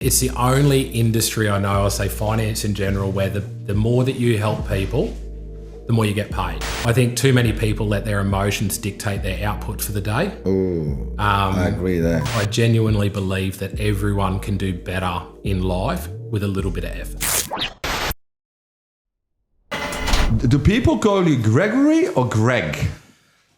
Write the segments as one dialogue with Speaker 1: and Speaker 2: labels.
Speaker 1: It's the only industry I know, I'll say finance in general, where the more that you help people, the more you get paid. I think too many people let their emotions dictate their output for the day.
Speaker 2: Ooh, I agree there.
Speaker 1: I genuinely believe that everyone can do better in life with a little bit of effort.
Speaker 2: Do people call you Gregory or Greg?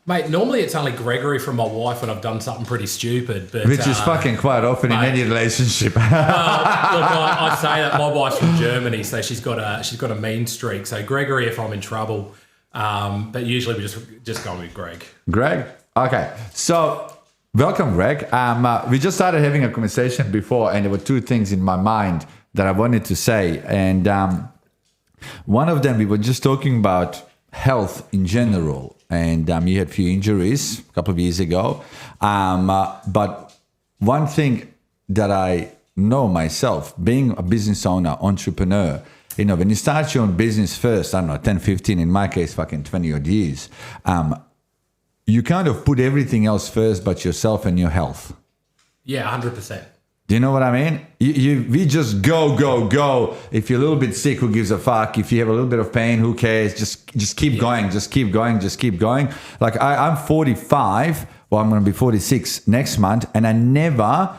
Speaker 1: Mate, normally it's only Gregory from my wife when I've done something pretty stupid. But,
Speaker 2: which is fucking quite often in any relationship.
Speaker 1: Look, I say that my wife's from Germany, so she's got a mean streak. So Gregory if I'm in trouble, but usually we just go with Greg.
Speaker 2: Greg? Okay, so welcome, Greg. We just started having a conversation before, and there were two things in my mind that I wanted to say. And one of them, we were just talking about health in general. And you had a few injuries a couple of years ago. But one thing that I know myself, being a business owner, entrepreneur, you know, when you start your own business first, I don't know, 10, 15, in my case, fucking 20 odd years, you kind of put everything else first but yourself and your health.
Speaker 1: Yeah, 100%.
Speaker 2: Do you know what I mean? We just go. If you're a little bit sick, who gives a fuck? If you have a little bit of pain, who cares? Just keep going. Just keep going. Like I'm 45. Well, I'm going to be 46 next month, and I never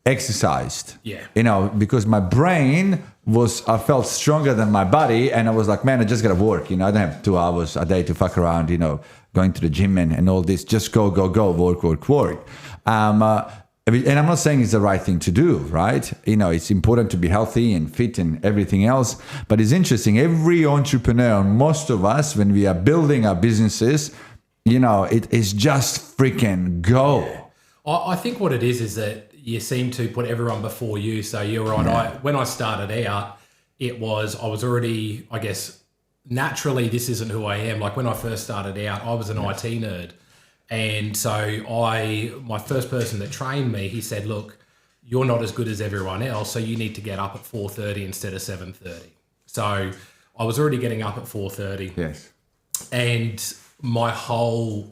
Speaker 2: exercised.
Speaker 1: Yeah.
Speaker 2: You know, because my brain I felt stronger than my body, and I was like, man, I just got to work. You know, I don't have 2 hours a day to fuck around. You know, going to the gym and all this. Just go, work. And I'm not saying it's the right thing to do, right? You know, it's important to be healthy and fit and everything else. But it's interesting, every entrepreneur, most of us, when we are building our businesses, you know, it is just freaking go.
Speaker 1: Yeah. I think what it is that you seem to put everyone before you. So you're right.
Speaker 2: Yeah.
Speaker 1: When I started out, I was already, I guess, naturally, this isn't who I am. Like when I first started out, I was an IT nerd. And so my first person that trained me, he said, look, you're not as good as everyone else, so you need to get up at 4:30 instead of 7:30. So I was already getting up at 4:30.
Speaker 2: Yes.
Speaker 1: And my whole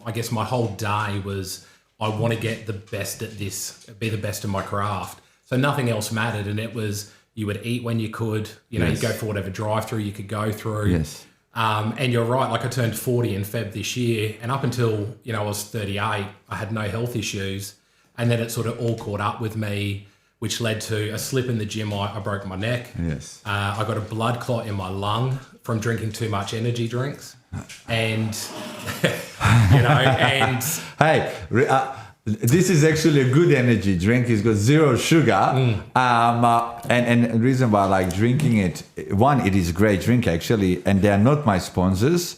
Speaker 1: day was, I want to get the best at this, be the best in my craft. So nothing else mattered. And it was, you would eat when you could, you know,
Speaker 2: Yes.
Speaker 1: you go for whatever drive-through you could go through.
Speaker 2: Yes.
Speaker 1: And you're right, like I turned 40 in Feb this year, and up until, you know, I was 38, I had no health issues. And then it sort of all caught up with me, which led to a slip in the gym. I broke my neck.
Speaker 2: Yes.
Speaker 1: I got a blood clot in my lung from drinking too much energy drinks. And, you know, and...
Speaker 2: Hey, this is actually a good energy drink. It's got zero sugar. And the reason why I like drinking it, one, it is a great drink actually, and they are not my sponsors,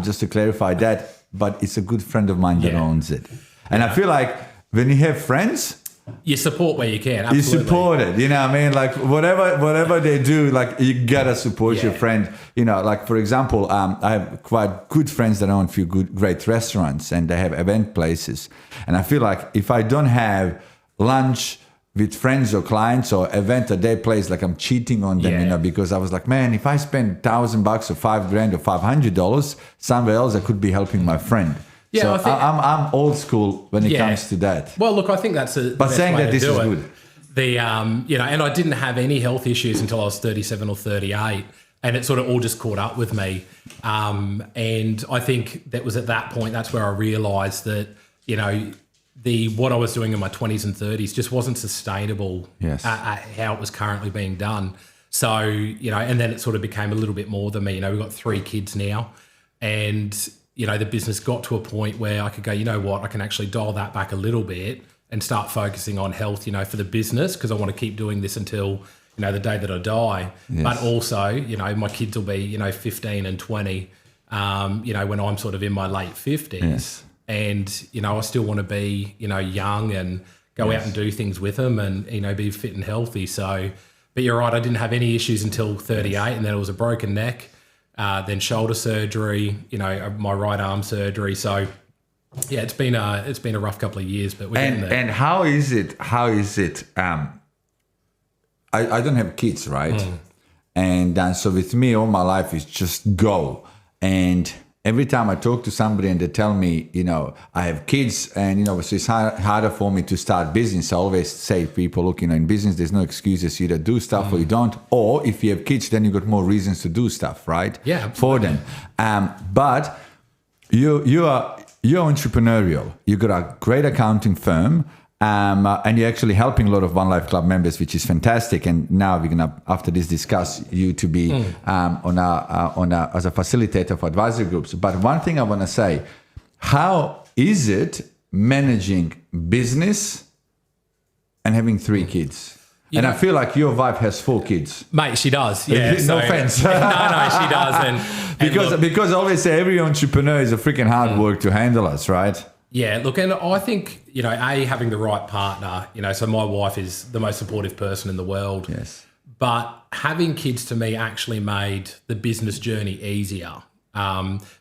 Speaker 2: just to clarify that, but it's a good friend of mine that owns it. And I feel like when you have friends,
Speaker 1: you support where you can. Absolutely.
Speaker 2: You support it, you know what I mean? Like whatever they do, like you gotta support your friend. You know, like for example, I have quite good friends that own a few great restaurants, and they have event places. And I feel like if I don't have lunch with friends or clients or event at their place, like I'm cheating on them, you know, because I was like, man, if I spend $1,000 or $5,000 or $500 somewhere else, I could be helping my friend.
Speaker 1: Yeah,
Speaker 2: so
Speaker 1: I think,
Speaker 2: I'm old school when it comes to that.
Speaker 1: Well, look, I think that's the
Speaker 2: but
Speaker 1: best
Speaker 2: saying
Speaker 1: way
Speaker 2: that
Speaker 1: to
Speaker 2: this
Speaker 1: do
Speaker 2: is
Speaker 1: it.
Speaker 2: good.
Speaker 1: The you know, and I didn't have any health issues until I was 37 or 38, and it sort of all just caught up with me. And I think that was at that point, that's where I realised that, you know, what I was doing in my 20s and 30s just wasn't sustainable at how it was currently being done. So, you know, and then it sort of became a little bit more than me. You know, we've got 3 kids now, and you know, the business got to a point where I could go, you know what, I can actually dial that back a little bit and start focusing on health, you know, for the business, because I want to keep doing this until, you know, the day that I die. Yes. But also, you know, my kids will be, you know, 15 and 20, you know, when I'm sort of in my late 50s.
Speaker 2: Yes.
Speaker 1: And, you know, I still want to be, you know, young and go out and do things with them and, you know, be fit and healthy. So, but you're right, I didn't have any issues until 38, and then it was a broken neck. Then shoulder surgery, you know, my right arm surgery. So, yeah, it's been a rough couple of years, but we're getting there.
Speaker 2: And how is it? I don't have kids, right? And so with me, all my life is just go. And every time I talk to somebody and they tell me, I have kids and, so it's harder for me to start business. I always say to people, look, in business, there's no excuses. You either do stuff or you don't. Or if you have kids, then you got more reasons to do stuff, right?
Speaker 1: Yeah,
Speaker 2: for them. But you're entrepreneurial. You got a great accounting firm. And you're actually helping a lot of One Life Club members, which is fantastic. And now we're gonna, after this, discuss you to be as a facilitator for advisory groups. But one thing I want to say: how is it managing business and having 3 kids? And I feel like your wife has 4 kids.
Speaker 1: Mate, she does. Yeah.
Speaker 2: No offense.
Speaker 1: No, she does.
Speaker 2: Because I always say every entrepreneur is a freaking hard work to handle us, right?
Speaker 1: Yeah, look, and I think, having the right partner, so my wife is the most supportive person in the world.
Speaker 2: Yes.
Speaker 1: But having kids to me actually made the business journey easier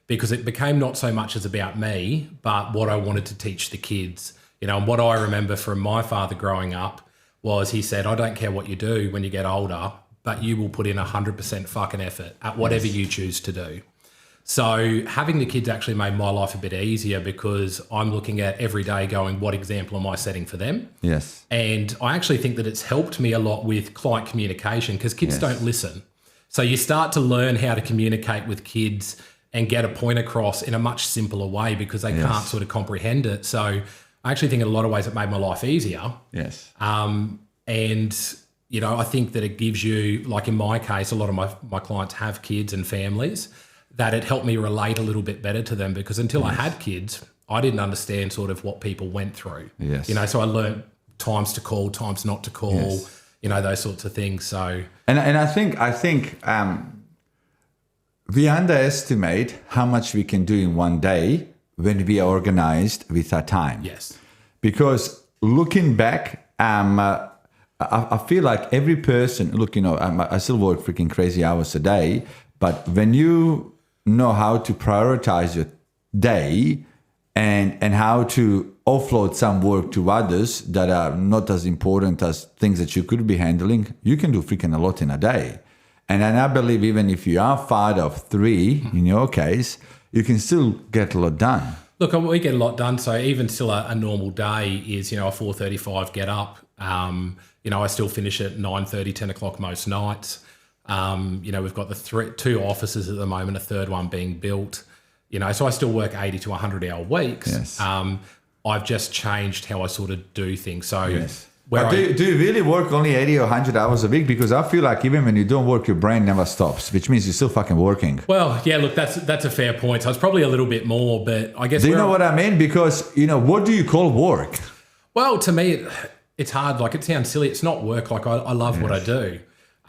Speaker 1: because it became not so much as about me, but what I wanted to teach the kids. And what I remember from my father growing up was he said, I don't care what you do when you get older, but you will put in 100% fucking effort at whatever you choose to do. So having the kids actually made my life a bit easier because I'm looking at every day going, what example am I setting for them?
Speaker 2: Yes.
Speaker 1: And I actually think that it's helped me a lot with client communication because kids don't listen. So you start to learn how to communicate with kids and get a point across in a much simpler way because they can't sort of comprehend it. So I actually think in a lot of ways it made my life easier.
Speaker 2: Yes.
Speaker 1: And, I think that it gives you, like in my case, a lot of my clients have kids and families, that it helped me relate a little bit better to them because until I had kids, I didn't understand sort of what people went through.
Speaker 2: Yes.
Speaker 1: So I learned times to call, times not to call, those sorts of things. So
Speaker 2: and I think we underestimate how much we can do in one day when we are organized with our time.
Speaker 1: Yes.
Speaker 2: Because looking back, I feel like every person, look, I still work freaking crazy hours a day, but when you know how to prioritize your day and how to offload some work to others that are not as important as things that you could be handling, you can do freaking a lot in a day. And I believe even if you are father of 3, in your case, you can still get a lot done.
Speaker 1: Look, we get a lot done. So even still a normal day is, a 4:35 get up. I still finish at 9:30, 10 o'clock most nights. We've got the 2 offices at the moment, a third one being built. So I still work 80 to 100-hour weeks.
Speaker 2: Yes.
Speaker 1: I've just changed how I sort of do things. So
Speaker 2: do you really work only 80 or 100 hours a week? Because I feel like even when you don't work, your brain never stops, which means you're still fucking working.
Speaker 1: Well, yeah, look, that's a fair point. So it's probably a little bit more, but I guess...
Speaker 2: Do you know what I mean? Because, what do you call work?
Speaker 1: Well, to me, it's hard. Like, it sounds silly. It's not work. Like, I love what I do.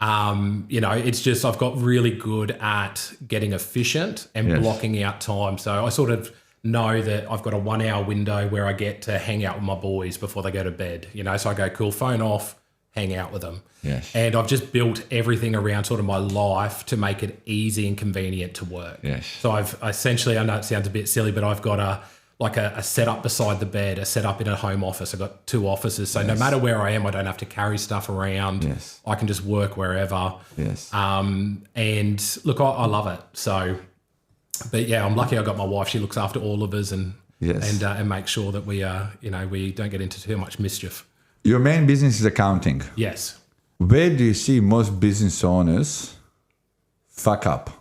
Speaker 1: It's just I've got really good at getting efficient and blocking out time. So I sort of know that I've got a 1-hour window where I get to hang out with my boys before they go to bed. So I go, cool, phone off, hang out with them.
Speaker 2: Yes.
Speaker 1: And I've just built everything around sort of my life to make it easy and convenient to work.
Speaker 2: Yes.
Speaker 1: So I've essentially, I know it sounds a bit silly, but I've got a setup beside the bed, a setup in a home office. I've got 2 offices. So no matter where I am, I don't have to carry stuff around.
Speaker 2: Yes.
Speaker 1: I can just work wherever.
Speaker 2: Yes.
Speaker 1: And look, I love it. So, but yeah, I'm lucky I got my wife. She looks after all of us and makes sure that we don't get into too much mischief.
Speaker 2: Your main business is accounting.
Speaker 1: Yes.
Speaker 2: Where do you see most business owners fuck up?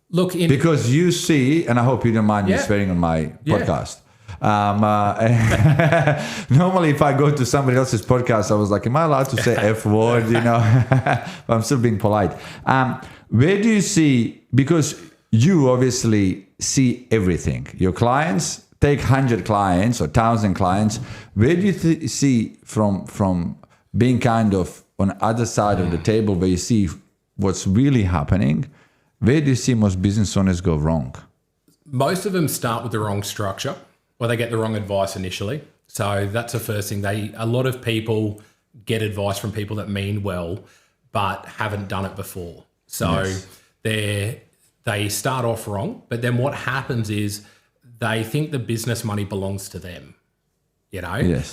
Speaker 1: Look,
Speaker 2: because you see, and I hope you don't mind me swearing on my podcast. Normally, if I go to somebody else's podcast, I was like, am I allowed to say F word? But I'm still being polite. Where do you see, because you obviously see everything. Your clients, take 100 clients or 1,000 clients. Where do you see from being kind of on other side of the table where you see what's really happening? Where do you see most business owners go wrong?
Speaker 1: Most of them start with the wrong structure or they get the wrong advice initially. So that's the first thing. A lot of people get advice from people that mean well, but haven't done it before. So they start off wrong, but then what happens is they think the business money belongs to them,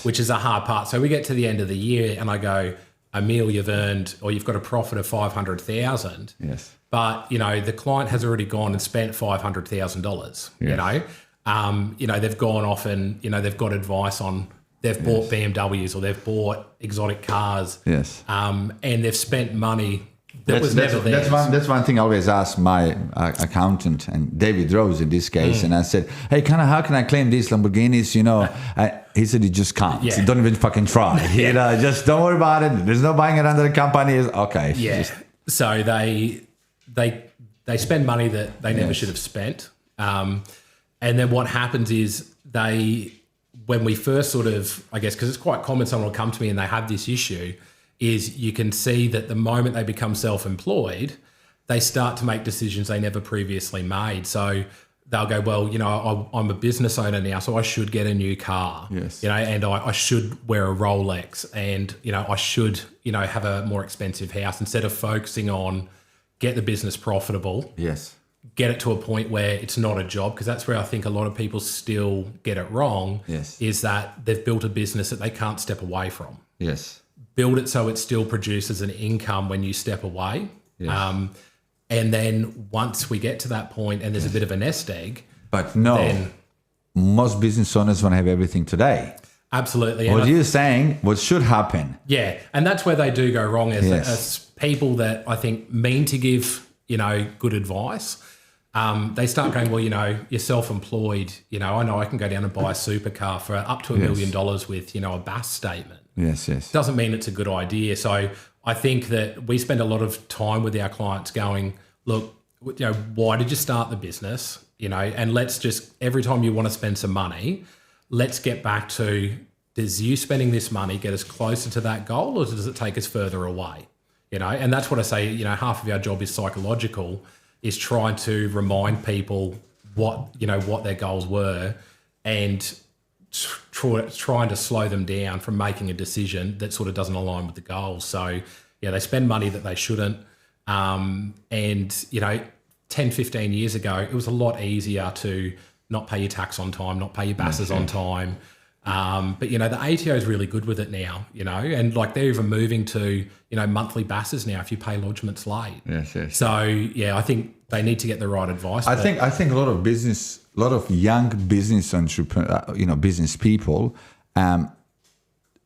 Speaker 1: which is a hard part. So we get to the end of the year and I go, Emil, you've earned, or you've got a profit of 500,000.
Speaker 2: Yes.
Speaker 1: But, the client has already gone and spent $500,000, they've gone off and, they've got advice on, they've bought BMWs or they've bought exotic cars.
Speaker 2: Yes.
Speaker 1: And they've spent money that was never theirs.
Speaker 2: That's one thing I always ask my accountant, and David Rose in this case, and I said, hey, how can I claim these Lamborghinis, he said, you just can't.
Speaker 1: Yeah.
Speaker 2: Don't even fucking try. Just don't worry about it. There's no buying it under the company. Okay.
Speaker 1: Yeah. So they spend money that they never should have spent. And then what happens is when we first sort of, I guess, because it's quite common, someone will come to me and they have this issue, is you can see that the moment they become self-employed, they start to make decisions they never previously made. So they'll go, well, I'm a business owner now, so I should get a new car.
Speaker 2: Yes.
Speaker 1: And I should wear a Rolex, and, I should, have a more expensive house, instead of focusing on get the business profitable.
Speaker 2: Yes.
Speaker 1: Get it to a point where it's not a job, because that's where I think a lot of people still get it wrong.
Speaker 2: Yes.
Speaker 1: Is that they've built a business that they can't step away from.
Speaker 2: Yes.
Speaker 1: Build it so it still produces an income when you step away.
Speaker 2: Yes.
Speaker 1: And then once we get to that point and there's a bit of a nest egg.
Speaker 2: But no, most business owners want to have everything today.
Speaker 1: Absolutely.
Speaker 2: What you're saying, what should happen.
Speaker 1: Yeah. And that's where they do go wrong as people that I think mean to give, good advice. They start going, well, you're self-employed. I know I can go down and buy a supercar for up to $1 million with, a BAS statement.
Speaker 2: Yes, yes.
Speaker 1: Doesn't mean it's a good idea. So I think that we spend a lot of time with our clients going, look, why did you start the business? And let's just, every time you want to spend some money, let's get back to, does you spending this money get us closer to that goal, or does it take us further away? And that's what I say, half of our job is psychological, is trying to remind people what their goals were, and trying to slow them down from making a decision that sort of doesn't align with the goals. So, they spend money that they shouldn't. And, 10, 15 years ago, it was a lot easier to not pay your tax on time, not pay your BASs on time. But, the ATO is really good with it now, and like they're even moving to, monthly BASs now if you pay lodgements late.
Speaker 2: Yes, yes.
Speaker 1: So, I think they need to get the right advice.
Speaker 2: I think a lot of young business entrepreneurs, business people,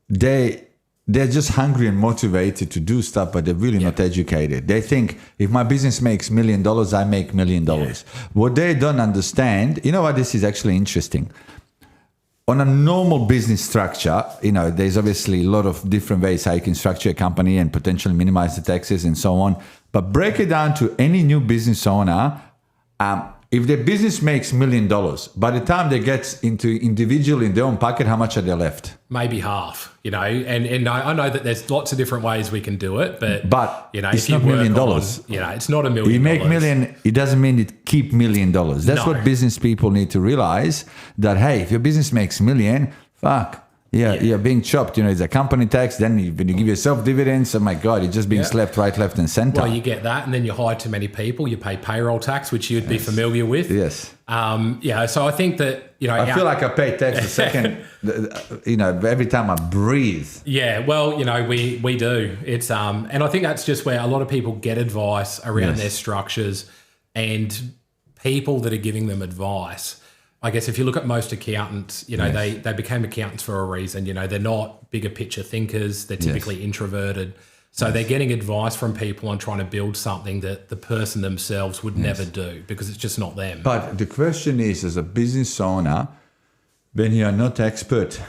Speaker 2: they're just hungry and motivated to do stuff, but they're really not educated. They think if my business makes $1 million, I make $1 million. Yeah. What they don't understand, this is actually interesting. On a normal business structure, there's obviously a lot of different ways how you can structure a company and potentially minimize the taxes and so on. But break it down to any new business owner. If their business makes $1 million, by the time they get into individual in their own pocket, how much are they left?
Speaker 1: Maybe half, and I know that there's lots of different ways we can do it, but
Speaker 2: it's
Speaker 1: if you
Speaker 2: not $1 million.
Speaker 1: It's not $1 million.
Speaker 2: You make million, it doesn't mean it keep $1 million. That's what business people need to realize, that, hey, if your business makes $1 million, fuck. Yeah, you're being chopped. It's a company tax. Then when you give yourself dividends, oh my God, you're just being slapped right, left, and center.
Speaker 1: Well, you get that, and then you hire too many people. You pay payroll tax, which you'd be familiar with.
Speaker 2: Yes.
Speaker 1: So I think that
Speaker 2: I feel like I pay tax the second, every time I breathe.
Speaker 1: Yeah. Well, we do. It's and I think that's just where a lot of people get advice around their structures, and people that are giving them advice. I guess if you look at most accountants, they became accountants for a reason. They're not bigger picture thinkers. They're typically introverted. So they're getting advice from people on trying to build something that the person themselves would never do, because it's just not them.
Speaker 2: But the question is, as a business owner, when you are not expert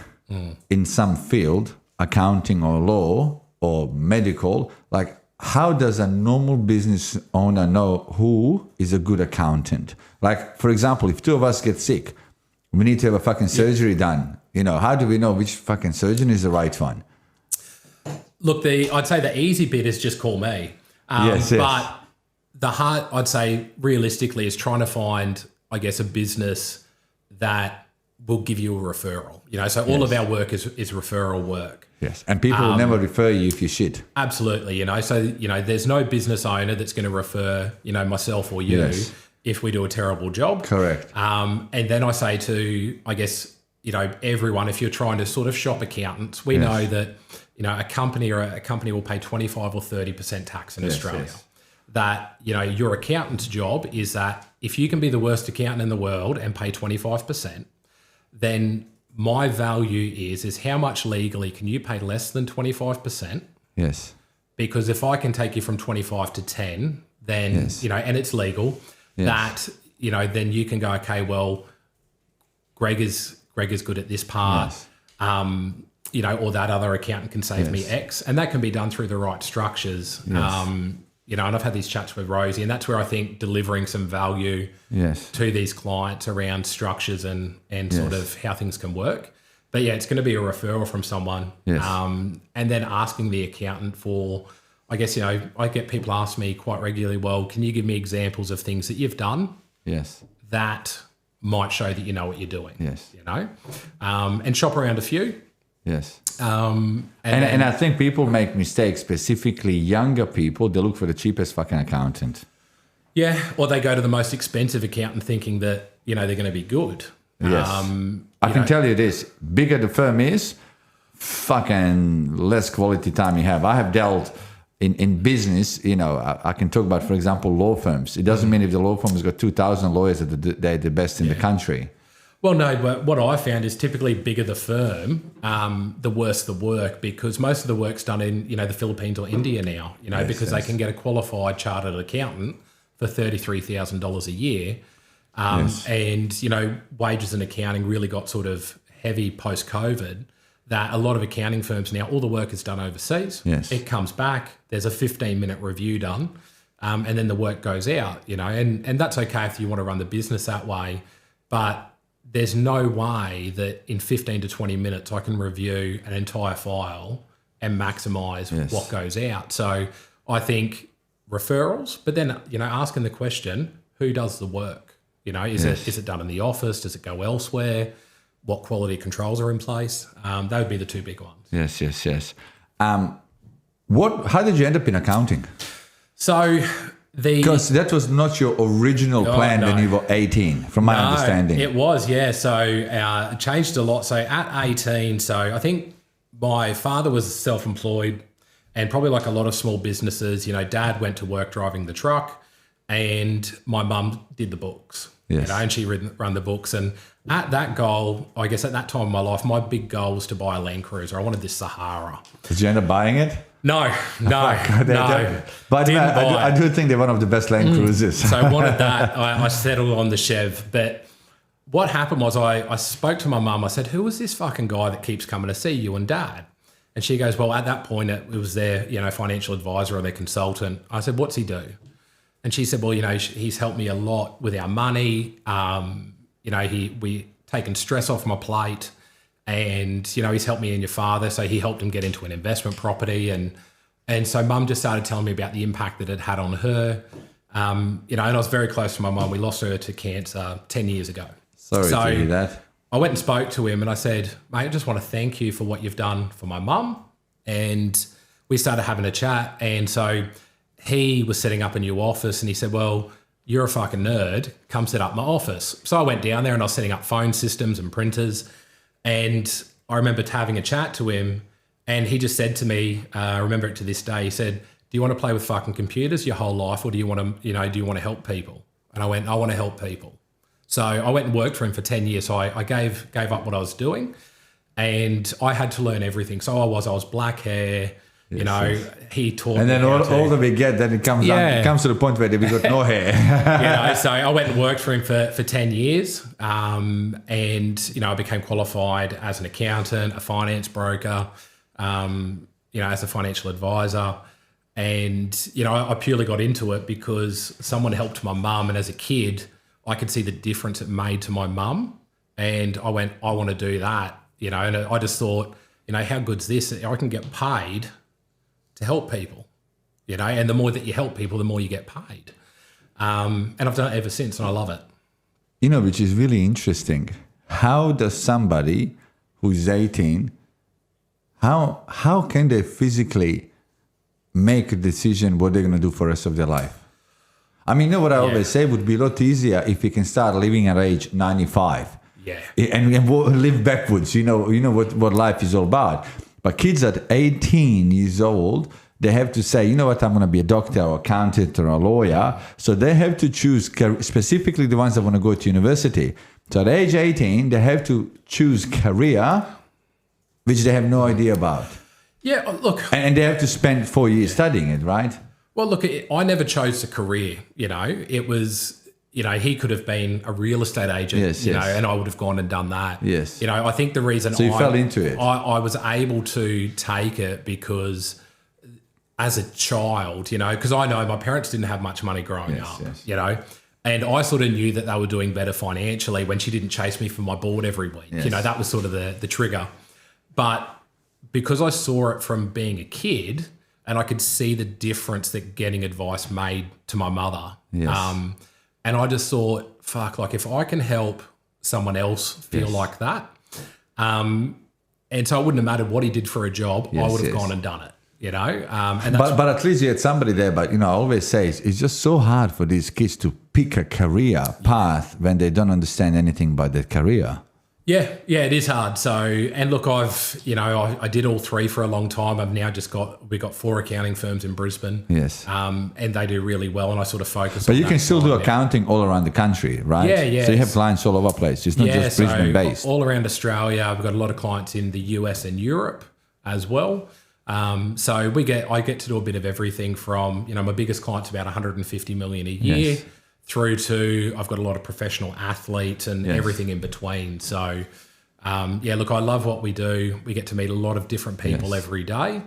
Speaker 2: in some field, accounting or law or medical, like, how does a normal business owner know who is a good accountant? Like, for example, if two of us get sick, we need to have a fucking surgery done. How do we know which fucking surgeon is the right one?
Speaker 1: Look, I'd say the easy bit is just call me. But the hard, I'd say, realistically, is trying to find, I guess, a business that will give you a referral. So all of our work is referral work.
Speaker 2: Yes, and people will never refer you if you shit.
Speaker 1: Absolutely, So, there's no business owner that's going to refer, myself or you if we do a terrible job.
Speaker 2: Correct.
Speaker 1: And then I say to, I guess, everyone, if you're trying to sort of shop accountants, we know that a company will pay 25 or 30% tax in Australia.
Speaker 2: Yes.
Speaker 1: That, your accountant's job is that if you can be the worst accountant in the world and pay 25%, then my value is how much legally can you pay less than 25%?
Speaker 2: Yes.
Speaker 1: Because if I can take you from 25 to 10, then,
Speaker 2: Yes.
Speaker 1: and it's legal,
Speaker 2: Yes.
Speaker 1: that, then you can go, okay, well, Greg is good at this part,
Speaker 2: Yes.
Speaker 1: Or that other accountant can save me
Speaker 2: Yes.
Speaker 1: X. And that can be done through the right structures.
Speaker 2: Yes.
Speaker 1: And I've had these chats with Rosie, and that's where I think delivering some value
Speaker 2: Yes.
Speaker 1: to these clients around structures and sort
Speaker 2: Yes.
Speaker 1: of how things can work. But yeah, it's going to be a referral from someone.
Speaker 2: Yes.
Speaker 1: And then asking the accountant for, I guess, I get people ask me quite regularly, well, can you give me examples of things that you've done
Speaker 2: Yes.
Speaker 1: that might show that you know what you're doing?
Speaker 2: Yes.
Speaker 1: And shop around a few.
Speaker 2: Yes.
Speaker 1: And
Speaker 2: And I think people make mistakes, specifically younger people. They look for the cheapest fucking accountant.
Speaker 1: yeah, or they go to the most expensive accountant thinking that, they're going to be good.
Speaker 2: Yes. I can tell you this, bigger the firm is, fucking less quality time you have. I have dealt in business, I can talk about, for example, law firms. It doesn't mean if the law firm has got 2,000 lawyers that they're the best in the country.
Speaker 1: Well, no, but what I found is typically bigger the firm, the worse the work, because most of the work's done in, the Philippines or India now, because they can get a qualified chartered accountant for $33,000 a year. And, wages and accounting really got sort of heavy post-COVID, that a lot of accounting firms now, all the work is done overseas.
Speaker 2: Yes.
Speaker 1: It comes back, there's a 15-minute review done, and then the work goes out, and that's okay if you want to run the business that way, but there's no way that in 15 to 20 minutes I can review an entire file and maximize what goes out. So I think referrals, but then, asking the question, who does the work? Is it done in the office? Does it go elsewhere? What quality controls are in place? That would be the two big ones.
Speaker 2: Yes. How did you end up in accounting?
Speaker 1: So
Speaker 2: Because that was not your original plan when you were 18, from my understanding.
Speaker 1: It was, yeah. So it changed a lot. So at 18, so I think my father was self-employed, and probably like a lot of small businesses, Dad went to work driving the truck, and my mum did the books.
Speaker 2: Yes.
Speaker 1: And she run the books. And at that goal, I guess at that time in my life, my big goal was to buy a Land Cruiser. I wanted this Sahara.
Speaker 2: Did you end up buying it?
Speaker 1: No.
Speaker 2: But I do think they're one of the best Land Cruisers.
Speaker 1: So I wanted that. I settled on the Chev. But what happened was I spoke to my mum. I said, who was this fucking guy that keeps coming to see you and Dad? And she goes, well, at that point, it was their financial advisor or their consultant. I said, what's he do? And she said, well, he's helped me a lot with our money. We taken stress off my plate. And, he's helped me and your father. So he helped him get into an investment property. And so Mum just started telling me about the impact that it had on her. And I was very close to my mum. We lost her to cancer 10 years ago.
Speaker 2: Sorry to hear that.
Speaker 1: I went and spoke to him and I said, mate, I just want to thank you for what you've done for my mum. And we started having a chat. And so he was setting up a new office and he said, well, you're a fucking nerd. Come set up my office. So I went down there and I was setting up phone systems and printers. And I remember having a chat to him and he just said to me, I remember it to this day, he said, do you want to play with fucking computers your whole life or do you want to, help people? And I went, I want to help people. So I went and worked for him for 10 years. So I gave up what I was doing and I had to learn everything. So I was black hair, he taught me.
Speaker 2: And then all that we get, then it comes to the point where we got no hair.
Speaker 1: So I went and worked for him for 10 years. And, I became qualified as an accountant, a finance broker, as a financial advisor. And, I purely got into it because someone helped my mum. And as a kid, I could see the difference it made to my mum. And I went, I want to do that, and I just thought, how good's this? I can get paid to help people, and the more that you help people, the more you get paid. And I've done it ever since and I love it.
Speaker 2: Which is really interesting. How does somebody who's 18, how can they physically make a decision what they're going to do for the rest of their life? I mean, what I always say would be a lot easier if you can start living at age 95.
Speaker 1: Yeah.
Speaker 2: And live backwards, what life is all about. But kids at 18 years old, they have to say, you know what, I'm going to be a doctor or accountant or a lawyer. So they have to choose, specifically the ones that want to go to university. So at age 18, they have to choose career, which they have no idea about.
Speaker 1: Yeah, look.
Speaker 2: And they have to spend 4 years studying it, right?
Speaker 1: Well, look, I never chose a career, It was, he could have been a real estate agent,
Speaker 2: yes.
Speaker 1: And I would have gone and done that.
Speaker 2: Yes.
Speaker 1: I think the reason
Speaker 2: So you fell into it.
Speaker 1: I was able to take it because as a child, because I know my parents didn't have much money growing up, and I sort of knew that they were doing better financially when she didn't chase me for my board every week.
Speaker 2: Yes.
Speaker 1: That was sort of the trigger. But because I saw it from being a kid and I could see the difference that getting advice made to my mother.
Speaker 2: Yes.
Speaker 1: And I just thought, fuck, like if I can help someone else feel like that, and so it wouldn't have mattered what he did for a job, I would have gone and done it. And that's
Speaker 2: but at least you had somebody there. But I always say it's just so hard for these kids to pick a career path when they don't understand anything about that career.
Speaker 1: Yeah, it is hard. So, and look, I did all three for a long time. I've now we got 4 accounting firms in Brisbane.
Speaker 2: Yes.
Speaker 1: And they do really well, and I sort of focus.
Speaker 2: But you can still do accounting all around the country, right?
Speaker 1: Yeah.
Speaker 2: So you have clients all over the place. It's not just Brisbane based.
Speaker 1: All around Australia. I've got a lot of clients in the US and Europe as well. So I get to do a bit of everything from, my biggest client's about 150 million a year.
Speaker 2: Yes.
Speaker 1: Through to I've got a lot of professional athletes and everything in between. So, look, I love what we do. We get to meet a lot of different people every day,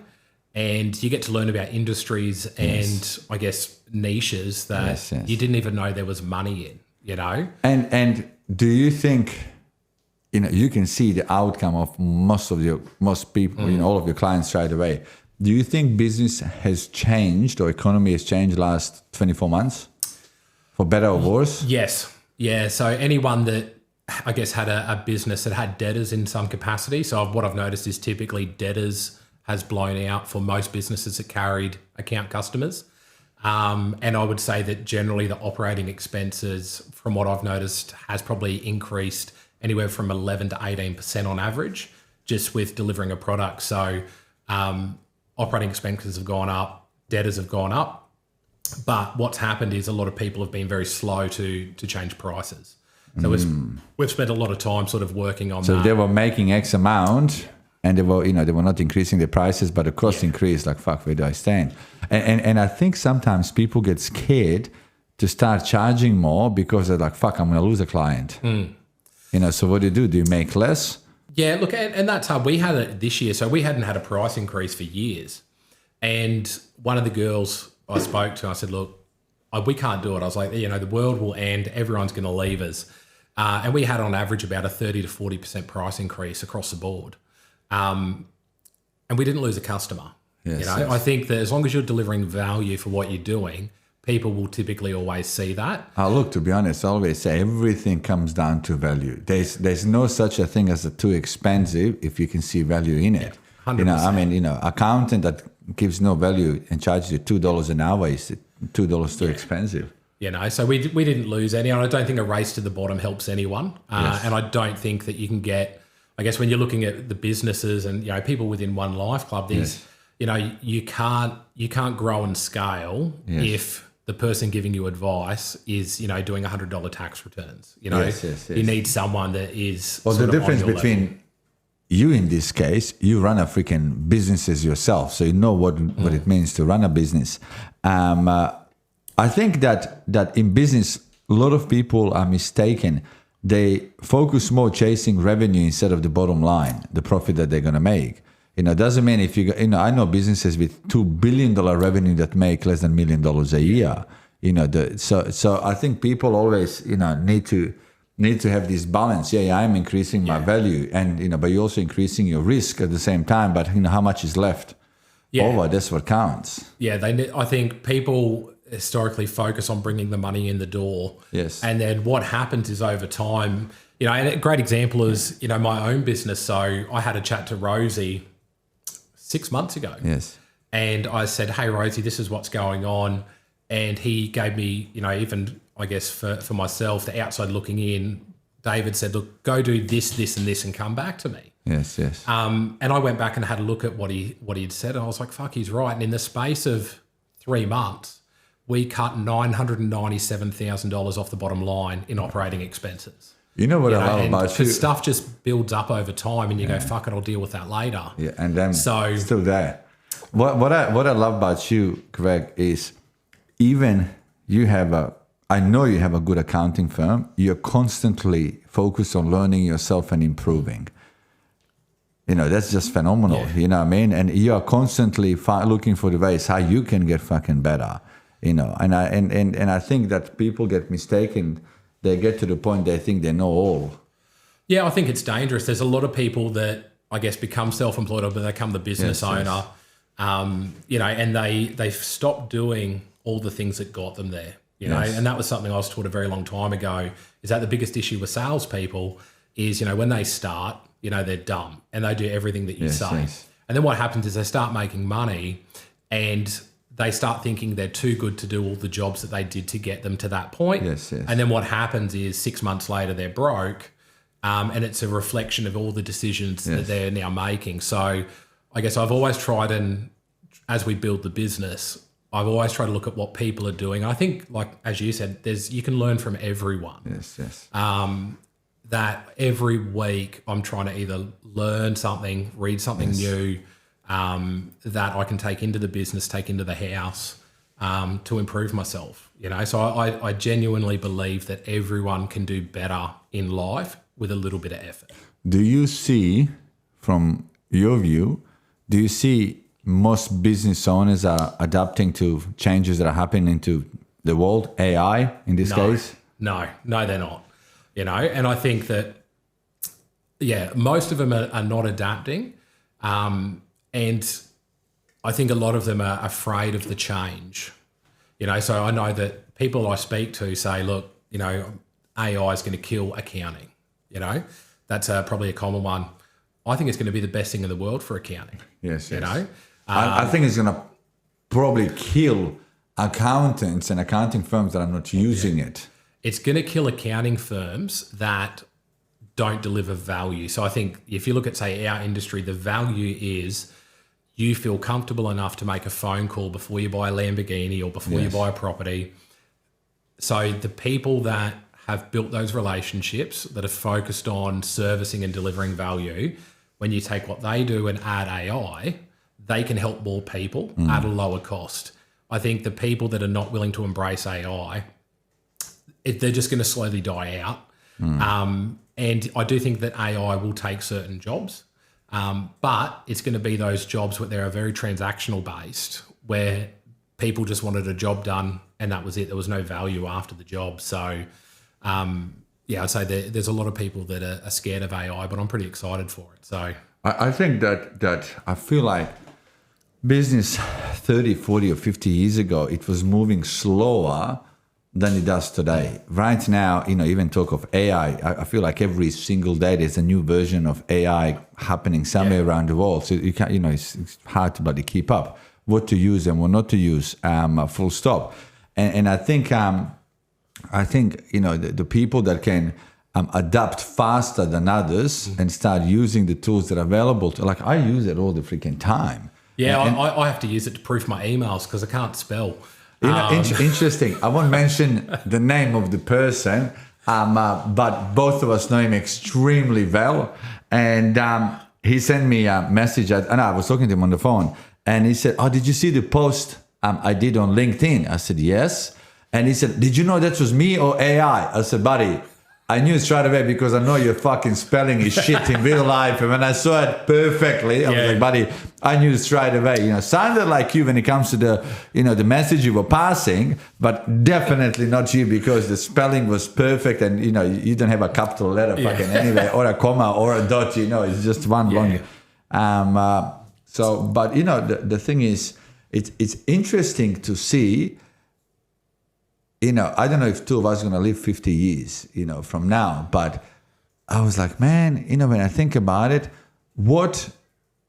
Speaker 1: and you get to learn about industries and I guess niches that you didn't even know there was money in.
Speaker 2: And do you think you can see the outcome of most people, all of your clients straight away? Do you think business has changed or economy has changed last 24 months? For better or worse?
Speaker 1: Yes. Yeah. So anyone that I guess had a business that had debtors in some capacity. So what I've noticed is typically debtors has blown out for most businesses that carried account customers. And I would say that generally the operating expenses, from what I've noticed, has probably increased anywhere from 11 to 18% on average, just with delivering a product. So operating expenses have gone up, debtors have gone up. But what's happened is a lot of people have been very slow to change prices. So we've spent a lot of time sort of working on that.
Speaker 2: So they were making X amount and they were not increasing the prices, but the cost increased. Like, fuck, where do I stand? And I think sometimes people get scared to start charging more because they're like, fuck, I'm going to lose a client. So what do? Do you make less?
Speaker 1: Yeah, look, and that's hard. We had it this year. So we hadn't had a price increase for years. And one of the girls I spoke to, I said, look, we can't do it. I was like, the world will end, everyone's going to leave us. And we had on average about a 30 to 40% price increase across the board. And we didn't lose a customer.
Speaker 2: Yes.
Speaker 1: I think that as long as you're delivering value for what you're doing, people will typically always see that.
Speaker 2: Look, to be honest, I always say everything comes down to value. There's no such a thing as a too expensive if you can see value in it.
Speaker 1: 100%.
Speaker 2: Accountant that gives no value and charges you $2 an hour is $2 too expensive.
Speaker 1: So we didn't lose any. And I don't think a race to the bottom helps anyone. And I don't think that you can get, I guess when you're looking at the businesses and, people within One Life Club, there's, you can't grow and scale if the person giving you advice is, doing $100 tax returns. You need someone that is.
Speaker 2: Well, the difference between you in this case, you run a freaking businesses yourself, so you know what it means to run a business. I think that in business, a lot of people are mistaken. They focus more chasing revenue instead of the bottom line, the profit that they're going to make. It doesn't mean if you I know businesses with $2 billion revenue that make less than $1 million a year. So I think people always need to have this balance. I'm increasing my value, and but you're also increasing your risk at the same time. But how much is left over? That's what counts.
Speaker 1: I think people historically focus on bringing the money in the door.
Speaker 2: Yes,
Speaker 1: and then what happens is over time, and a great example is my own business. So I had a chat to Rosie 6 months ago.
Speaker 2: Yes,
Speaker 1: and I said, "Hey Rosie, this is what's going on," and he gave me, even. I guess for myself, the outside looking in, David said, look, go do this, this, and this and come back to me.
Speaker 2: Yes, yes.
Speaker 1: And I went back and had a look at what he'd said, and I was like, fuck, he's right. And in the space of 3 months, we cut $997,000 off the bottom line in operating expenses.
Speaker 2: You know what I love about you?
Speaker 1: Because stuff just builds up over time, and you go, fuck it, I'll deal with that later.
Speaker 2: Yeah, and then still there. What I love about you, Greg, is even I know you have a good accounting firm. You're constantly focused on learning yourself and improving. That's just phenomenal.
Speaker 1: Yeah.
Speaker 2: You know what I mean? And you are constantly looking for the ways how you can get fucking better. And I think that people get mistaken. They get to the point they think they know all.
Speaker 1: Yeah, I think it's dangerous. There's a lot of people that I guess become self-employed or they become the business owner. Yes. And they've stopped doing all the things that got them there. And that was something I was taught a very long time ago, is that the biggest issue with salespeople is, when they start, they're dumb and they do everything that you say. Yes. And then what happens is they start making money and they start thinking they're too good to do all the jobs that they did to get them to that point.
Speaker 2: Yes, yes.
Speaker 1: And then what happens is 6 months later, they're broke. And it's a reflection of all the decisions that they're now making. So I guess I've always tried, and as we build the business, I've always tried to look at what people are doing. I think, like, as you said, you can learn from everyone.
Speaker 2: Yes, yes.
Speaker 1: That every week I'm trying to either learn something, read something new, that I can take into the business, take into the house, to improve myself. So I genuinely believe that everyone can do better in life with a little bit of effort.
Speaker 2: Do you see, from your view, most business owners are adapting to changes that are happening to the world, AI in this case?
Speaker 1: No, they're not. And I think that, most of them are not adapting. And I think a lot of them are afraid of the change. So I know that people I speak to say, look, AI is going to kill accounting. That's probably a common one. I think it's going to be the best thing in the world for accounting.
Speaker 2: Yes. I think it's going to probably kill accountants and accounting firms that are not using it.
Speaker 1: It's going to kill accounting firms that don't deliver value. So I think if you look at, say, our industry, the value is you feel comfortable enough to make a phone call before you buy a Lamborghini or before you buy a property. So the people that have built those relationships, that are focused on servicing and delivering value, when you take what they do and add AI, they can help more people at a lower cost. I think the people that are not willing to embrace AI, they're just going to slowly die out. And I do think that AI will take certain jobs, but it's going to be those jobs where they're very transactional based, where people just wanted a job done and that was it. There was no value after the job. So, I'd say there's a lot of people that are scared of AI, but I'm pretty excited for it. So
Speaker 2: I think that I feel like business 30, 40 or 50 years ago, it was moving slower than it does today. Right now, even talk of AI, I feel like every single day there's a new version of AI happening somewhere around the world. So you can't, it's hard to bloody keep up what to use and what not to use, full stop. And I think the people that can adapt faster than others and start using the tools that are available to, like, I use it all the freaking time.
Speaker 1: Yeah, I have to use it to proof my emails because I can't spell.
Speaker 2: Interesting. I won't mention the name of the person, but both of us know him extremely well. And he sent me a message. I was talking to him on the phone, and he said, "Oh, did you see the post I did on LinkedIn?" I said, "Yes." And he said, "Did you know that was me or AI?" I said, "Buddy, I knew it straight away because I know your fucking spelling is shit in real life." And when I saw it perfectly, I was like, "Buddy, I knew it straight away." Sounded like you when it comes to the message you were passing, but definitely not you because the spelling was perfect and, you don't have a capital letter fucking anyway or a comma or a dot, it's just one long. But the thing is, it's interesting to see. I don't know if two of us are going to live 50 years, from now. But I was like, man, when I think about it, what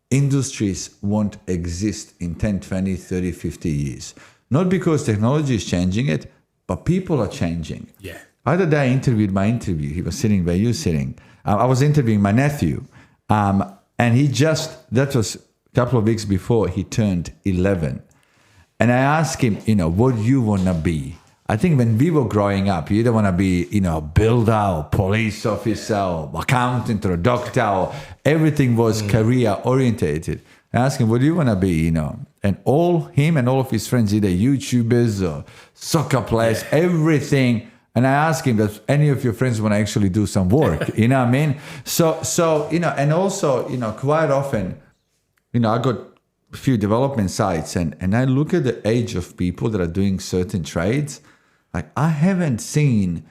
Speaker 2: industries won't exist in 10, 20, 30, 50 years? Not because technology is changing it, but people are changing.
Speaker 1: Yeah.
Speaker 2: Other day I interviewed my interview. He was sitting where you're sitting. I was interviewing my nephew. And that was a couple of weeks before he turned 11. And I asked him, what do you want to be? I think when we were growing up, you don't want to be, builder or police officer or accountant or a doctor. Or everything was career orientated. I asked him, what do you want to be, And him and all of his friends, either YouTubers or soccer players, everything. And I asked him, does any of your friends want to actually do some work? You know what I mean? So and also, quite often, I got a few development sites and I look at the age of people that are doing certain trades. Like, I haven't seen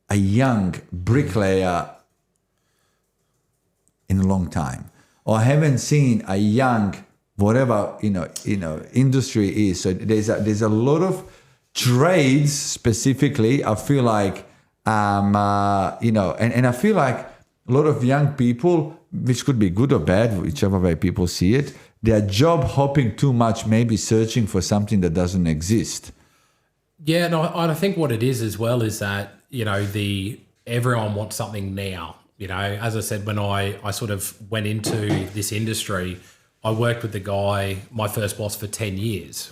Speaker 2: a young bricklayer in a long time, or I haven't seen a young whatever industry is. So there's a lot of trades specifically. I feel like and I feel like a lot of young people, which could be good or bad, whichever way people see it, they are job hopping too much, maybe searching for something that doesn't exist.
Speaker 1: Yeah, no, I think what it is as well is that, everyone wants something now. As I said, when I sort of went into this industry, I worked with the guy, my first boss, for 10 years,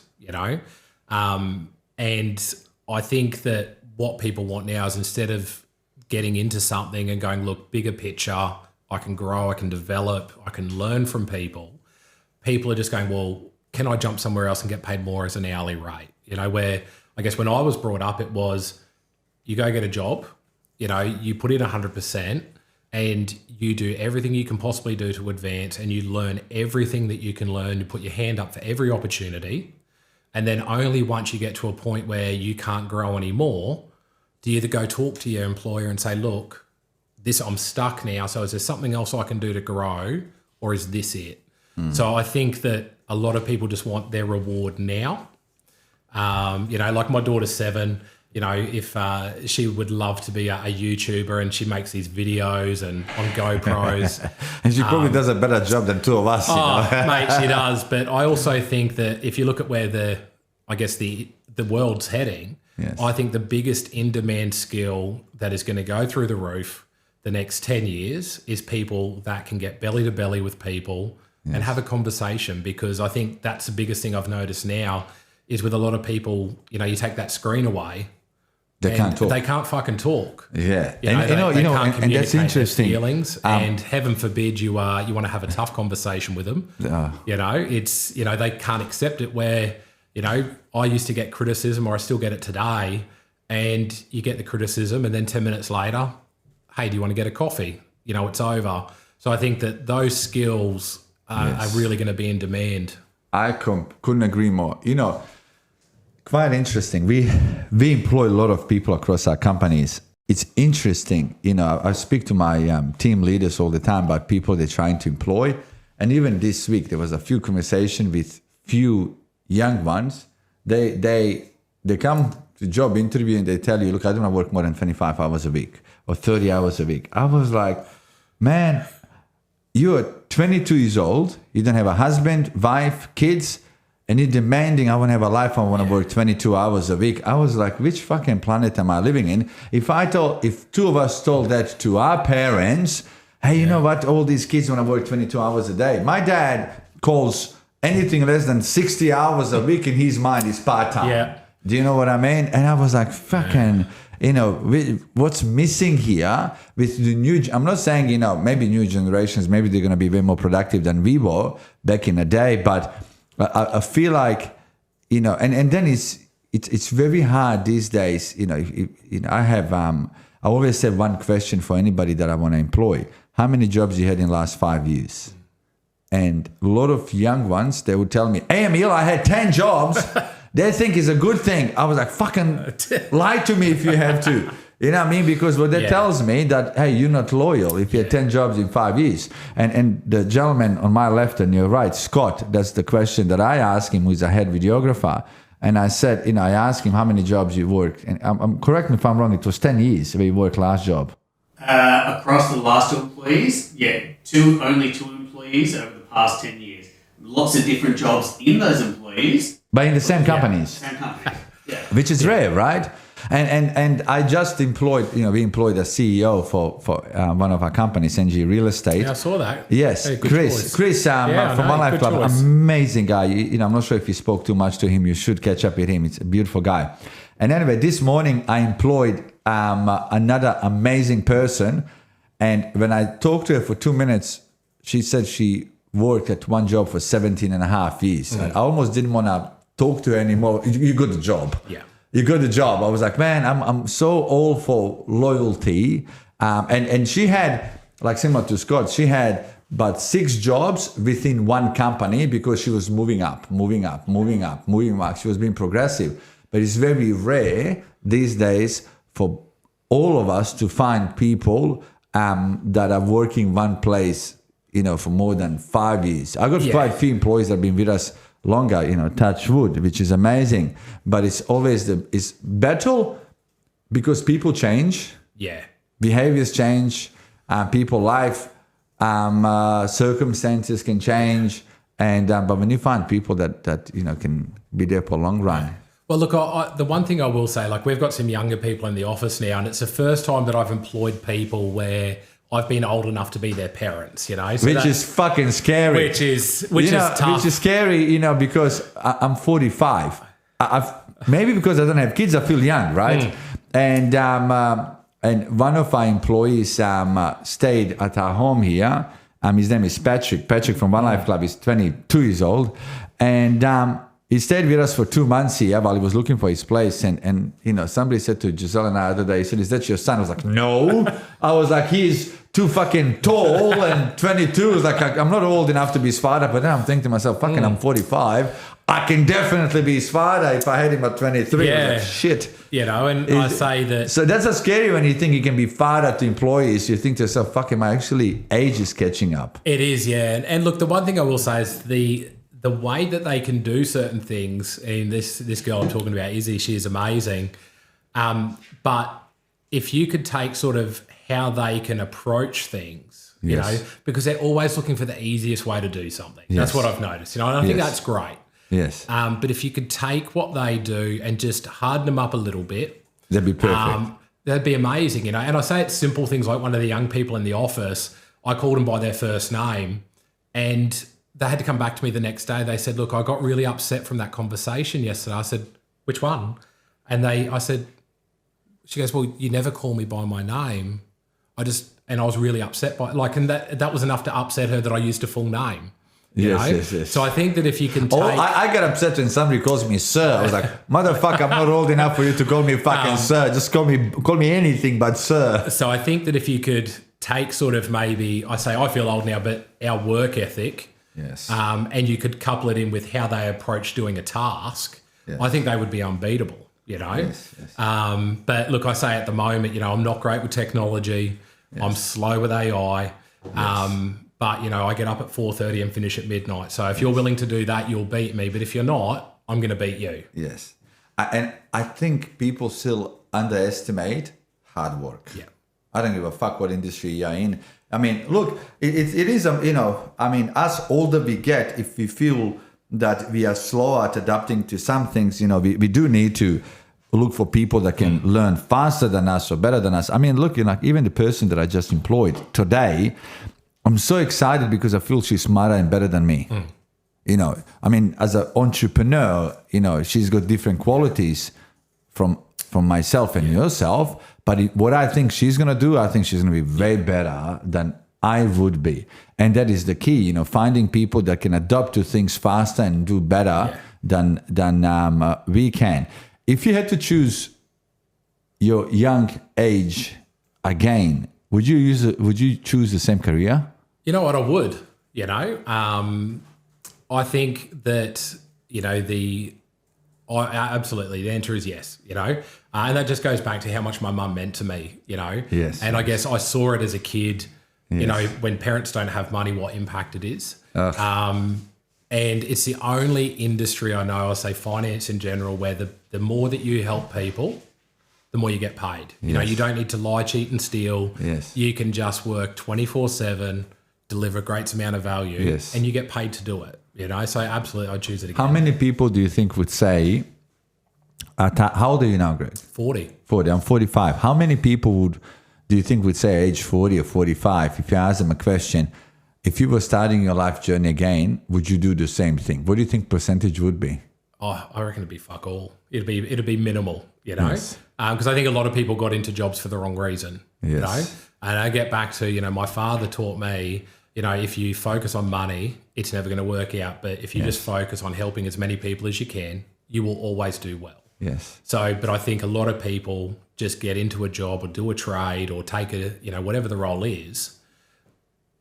Speaker 1: and I think that what people want now is, instead of getting into something and going, look, bigger picture, I can grow, I can develop, I can learn from people are just going, well, can I jump somewhere else and get paid more as an hourly rate? Where I guess when I was brought up, it was, you go get a job, you put in 100% and you do everything you can possibly do to advance, and you learn everything that you can learn. You put your hand up for every opportunity. And then only once you get to a point where you can't grow anymore, do you either go talk to your employer and say, look, I'm stuck now. So is there something else I can do to grow, or is this it? So I think that a lot of people just want their reward now. Like my daughter's 7, if she would love to be a YouTuber, and she makes these videos and on GoPros.
Speaker 2: And she probably does a better job than two of us.
Speaker 1: Mate, she does. But I also think that if you look at where the world's heading, I think the biggest in-demand skill that is going to go through the roof the next 10 years is people that can get belly to belly with people and have a conversation. Because I think that's the biggest thing I've noticed now is, with a lot of people, you take that screen away,
Speaker 2: they can't talk.
Speaker 1: They can't fucking talk.
Speaker 2: Yeah,
Speaker 1: they can't
Speaker 2: and that's interesting.
Speaker 1: Their feelings, and heaven forbid you want to have a tough conversation with them. It's they can't accept it. Where I used to get criticism, or I still get it today, and you get the criticism, and then 10 minutes later, hey, do you want to get a coffee? It's over. So I think that those skills are really going to be in demand.
Speaker 2: I couldn't agree more. Quite interesting. We employ a lot of people across our companies. It's interesting. I speak to my team leaders all the time about people they're trying to employ. And even this week, there was a few conversations with few young ones. They come to job interview and they tell you, look, I don't want to work more than 25 hours a week or 30 hours a week. I was like, man, you're 22 years old. You don't have a husband, wife, kids. And you're demanding, I want to have a life, I want to work 22 hours a week. I was like, which fucking planet am I living in? If two of us told that to our parents, hey, you know what? All these kids want to work 22 hours a day. My dad calls anything less than 60 hours a week in his mind is part-time. Yeah. Do you know what I mean? And I was like, fucking, what's missing here with the I'm not saying, maybe new generations, maybe they're going to be way more productive than we were back in the day, but I feel like, and then it's very hard these days. I always have one question for anybody that I want to employ. How many jobs you had in the last 5 years? And a lot of young ones, they would tell me, hey, Emil, I had 10 jobs. They think it's a good thing. I was like, fucking lie to me if you have to. You know what I mean? Because what that tells me that, hey, you're not loyal if you had 10 jobs in 5 years. And the gentleman on my left and your right, Scott, that's the question that I asked him, who's a head videographer. And I said, I asked him how many jobs you worked. And correct me if I'm wrong, it was 10 years where you worked last job.
Speaker 3: Across the last 2 employees, only 2 employees over the past 10 years. Lots of different jobs in those employees.
Speaker 2: But in the same companies.
Speaker 3: Same companies,
Speaker 2: Which is rare, right? And I just employed, we employed a CEO for one of our companies, NG Real Estate.
Speaker 1: Yeah, I saw that.
Speaker 2: Yes,
Speaker 1: Hey, good
Speaker 2: Chris.
Speaker 1: choice.
Speaker 2: Chris from One Life Club,
Speaker 1: choice.
Speaker 2: amazing guy. I'm not sure if you spoke too much to him. You should catch up with him. It's a beautiful guy. And anyway, this morning I employed another amazing person. And when I talked to her for 2 minutes, she said she worked at one job for 17 and a half years. I almost didn't want to talk to her anymore. You got the job.
Speaker 1: Yeah.
Speaker 2: You got the job. I was like, man, I'm so all for loyalty. And she had, like similar to Scott, she had about 6 jobs within one company because she was moving up. She was being progressive. But it's very rare these days for all of us to find people that are working one place, for more than 5 years. I got quite a few employees that have been with us longer, touch wood, which is amazing. But it's always it's battle because people change.
Speaker 1: Yeah.
Speaker 2: Behaviors change. People life, circumstances can change. And but when you find people that can be there for a long run.
Speaker 1: Well, look, the one thing I will say, like we've got some younger people in the office now, and it's the first time that I've employed people where I've been old enough to be their parents, So
Speaker 2: which is fucking scary.
Speaker 1: Which is tough.
Speaker 2: Which is scary, because I'm 45. Maybe because I don't have kids, I feel young, right? And one of our employees stayed at our home here. His name is Patrick. Patrick from One Life Club is 22 years old, and he stayed with us for 2 months here while he was looking for his place. And somebody said to Giselle and I the other day, he said, "Is that your son?" I was like, "No." I was like, "He's too fucking tall and 22." It's like, I'm not old enough to be his father. But then I'm thinking to myself, fucking, I'm 45. I can definitely be his father if I had him at 23.
Speaker 1: Yeah.
Speaker 2: I was like, shit.
Speaker 1: I say that.
Speaker 2: So that's a scary when you think you can be father to employees. You think to yourself, fucking, my actually age is catching up.
Speaker 1: It is, yeah. And look, the one thing I will say is the way that they can do certain things, and this girl I'm talking about, Izzy, she is amazing. But if you could take sort of how they can approach things, because they're always looking for the easiest way to do something.
Speaker 2: Yes.
Speaker 1: That's what I've noticed, and I think that's great.
Speaker 2: Yes.
Speaker 1: But if you could take what they do and just harden them up a little bit,
Speaker 2: that'd be perfect.
Speaker 1: That'd be amazing, And I say it's simple things like one of the young people in the office, I called them by their first name, and they had to come back to me the next day. They said, "Look, I got really upset from that conversation yesterday." I said, "Which one?" And I said, she goes, "Well, you never call me by my name. And I was really upset by it." And that was enough to upset her that I used a full name.
Speaker 2: Yes.
Speaker 1: So I think that if you can take...
Speaker 2: I get upset when somebody calls me sir. I was like, motherfucker, I'm not old enough for you to call me fucking sir. Just call me anything but sir.
Speaker 1: So I think that if you could take sort of maybe, I feel old now, but our work ethic,
Speaker 2: yes,
Speaker 1: and you could couple it in with how they approach doing a task,
Speaker 2: yes,
Speaker 1: I think they would be unbeatable,
Speaker 2: Yes.
Speaker 1: But look, I say at the moment, I'm not great with technology. Yes. I'm slow with AI. Yes. But, I get up at 4:30 and finish at midnight. So if you're willing to do that, you'll beat me. But if you're not, I'm going to beat you.
Speaker 2: Yes. And I think people still underestimate hard work.
Speaker 1: Yeah.
Speaker 2: I don't give a fuck what industry you're in. I mean, look, it is, as older we get, if we feel that we are slow at adapting to some things, we do need to look for people that can learn faster than us or better than us. I mean, look, even the person that I just employed today, I'm so excited because I feel she's smarter and better than me. As an entrepreneur, she's got different qualities from myself and yourself. But what I think she's going to do, I think she's going to be way better than I would be. And that is the key, finding people that can adapt to things faster and do better than we can. If you had to choose your young age again, would you choose the same career?
Speaker 1: You know what, I would. I think that absolutely the answer is yes. And that just goes back to how much my mum meant to me.
Speaker 2: Yes.
Speaker 1: And I guess I saw it as a kid.
Speaker 2: Yes.
Speaker 1: When parents don't have money, what impact it is. And it's the only industry I know, I'll say finance in general, where the more that you help people, the more you get paid. You don't need to lie, cheat and steal.
Speaker 2: Yes.
Speaker 1: You can just work 24/7, deliver a great amount of value,
Speaker 2: yes,
Speaker 1: and you get paid to do it. So absolutely, I'd choose it again.
Speaker 2: How many people do you think would say, how old are you now, Greg?
Speaker 1: 40.
Speaker 2: 40. I'm 45. How many people do you think would say age 40 or 45? If you ask them a question, if you were starting your life journey again, would you do the same thing? What do you think percentage would be?
Speaker 1: Oh, I reckon it'd be fuck all. It'd be minimal, you know,
Speaker 2: Yes.
Speaker 1: because I think a lot of people got into jobs for the wrong reason, you
Speaker 2: Yes.
Speaker 1: know. And I get back to, you know, my father taught me, you know, if you focus on money, it's never going to work out. But if you just focus on helping as many people as you can, you will always do well.
Speaker 2: Yes.
Speaker 1: So, but I think a lot of people just get into a job or do a trade or take a, you know, whatever the role is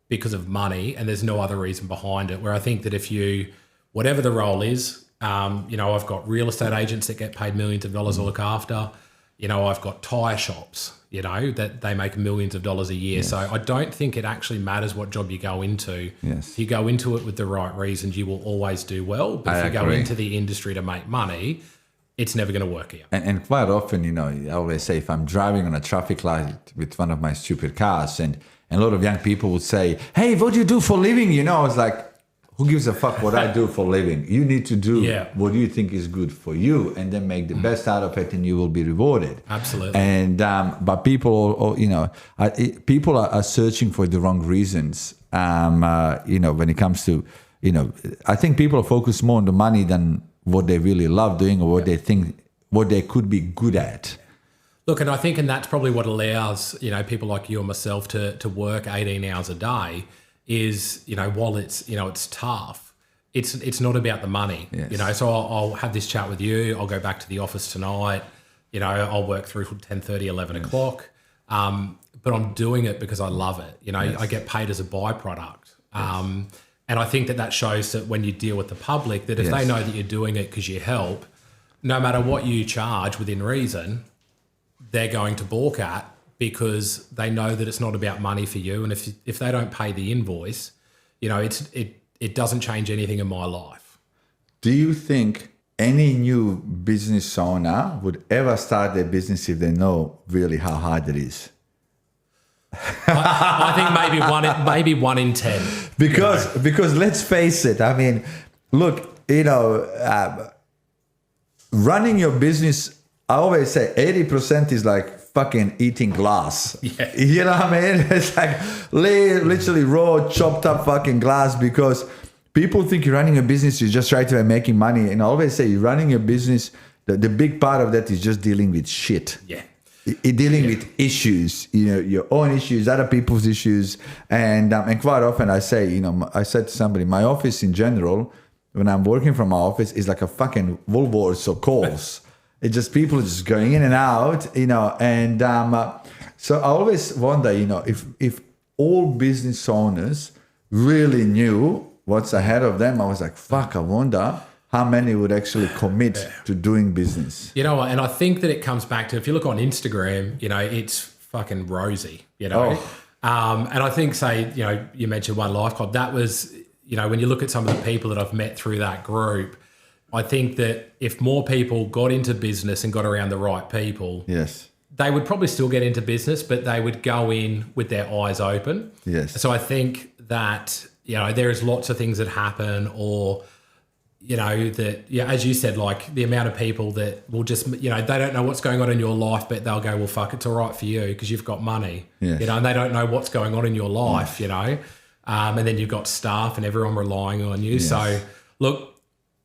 Speaker 1: because of money, and there's no other reason behind it. Where I think that if you, whatever the role is, you know, I've got real estate agents that get paid millions of dollars to look after. You know, I've got tire shops, you know, that they make millions of dollars a year.
Speaker 2: Yes.
Speaker 1: So I don't think it actually matters what job you go into.
Speaker 2: Yes.
Speaker 1: If you go into it with the right reasons, you will always do well. But if you go into the industry to make money, it's never going to work out.
Speaker 2: And quite often, you know, I always say if I'm driving on a traffic light with one of my stupid cars and a lot of young people would say, hey, what do you do for a living? You know, I was like, who gives a fuck what I do for a living? You need to do what you think is good for you and then make the best out of it and you will be rewarded.
Speaker 1: Absolutely.
Speaker 2: And, but people, you know, people are searching for the wrong reasons, you know, when it comes to, you know, I think people are focused more on the money than what they really love doing or what they think, what they could be good at.
Speaker 1: Look, and I think, and that's probably what allows, you know, people like you and myself to work 18 hours a day is, you know, while it's, you know, it's tough, it's not about the money, you know. So I'll have this chat with you. I'll go back to the office tonight. You know, I'll work through 10:30, 11 o'clock. But I'm doing it because I love it. You know, I get paid as a byproduct. And I think that shows that when you deal with the public, that if they know that you're doing it because you help, no matter what you charge within reason, they're going to balk at, because they know that it's not about money for you. And if they don't pay the invoice, you know, it doesn't change anything in my life.
Speaker 2: Do you think any new business owner would ever start their business if they know really how hard it is?
Speaker 1: I think maybe one in 10.
Speaker 2: Because let's face it, I mean, look, you know, running your business, I always say 80% is like fucking eating glass.
Speaker 1: Yeah.
Speaker 2: You know what I mean? It's like literally raw, chopped up fucking glass, because people think you're running a business, you're just right away making money. And I always say you're running a business, the big part of that is just dealing with shit.
Speaker 1: Yeah.
Speaker 2: Dealing with issues, you know, your own issues, other people's issues. And quite often I say, you know, I said to somebody, my office in general, when I'm working from my office, is like a fucking Woolworths or Coles. It's just people just going in and out, you know. And so I always wonder, you know, if all business owners really knew what's ahead of them, I was like, fuck, I wonder how many would actually commit to doing business.
Speaker 1: You know, and I think that it comes back to, if you look on Instagram, you know, it's fucking rosy, you know. And I think, say, you know, you mentioned One Life Club. That was, you know, when you look at some of the people that I've met through that group, I think that if more people got into business and got around the right people, they would probably still get into business, but they would go in with their eyes open. So I think that, you know, there's lots of things that happen, or, you know, that, yeah, as you said, like the amount of people that will just, you know, they don't know what's going on in your life, but they'll go, well, fuck, it's all right for you because you've got money, you know, and they don't know what's going on in your life, you know, and then you've got staff and everyone relying on you. So look,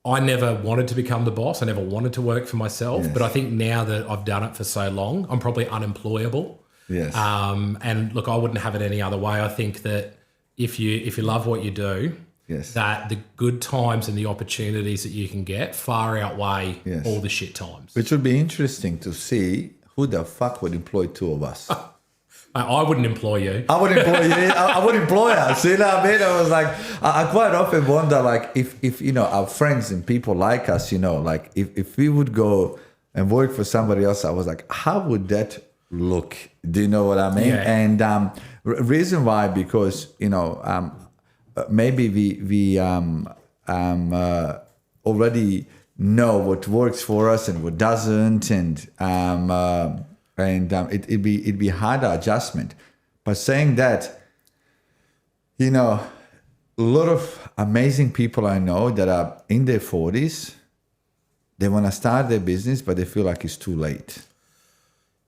Speaker 1: I never wanted to become the boss. I never wanted to work for myself, but I think now that I've done it for so long, I'm probably unemployable. And look, I wouldn't have it any other way. I think that if you love what you do, that the good times and the opportunities that you can get far outweigh all the shit times.
Speaker 2: Which would be interesting to see who the fuck would employ two of us.
Speaker 1: I wouldn't employ you.
Speaker 2: I would employ you. I would employ us. You know what I mean? I was like, I quite often wonder, like, if you know, our friends and people like us, you know, like if we would go and work for somebody else, I was like, how would that look? Do you know what I mean? And reason why, because, you know, maybe we already know what works for us and what doesn't, and it'd be harder adjustment. But saying that, you know, a lot of amazing people I know that are in their 40s, they want to start their business, but they feel like it's too late.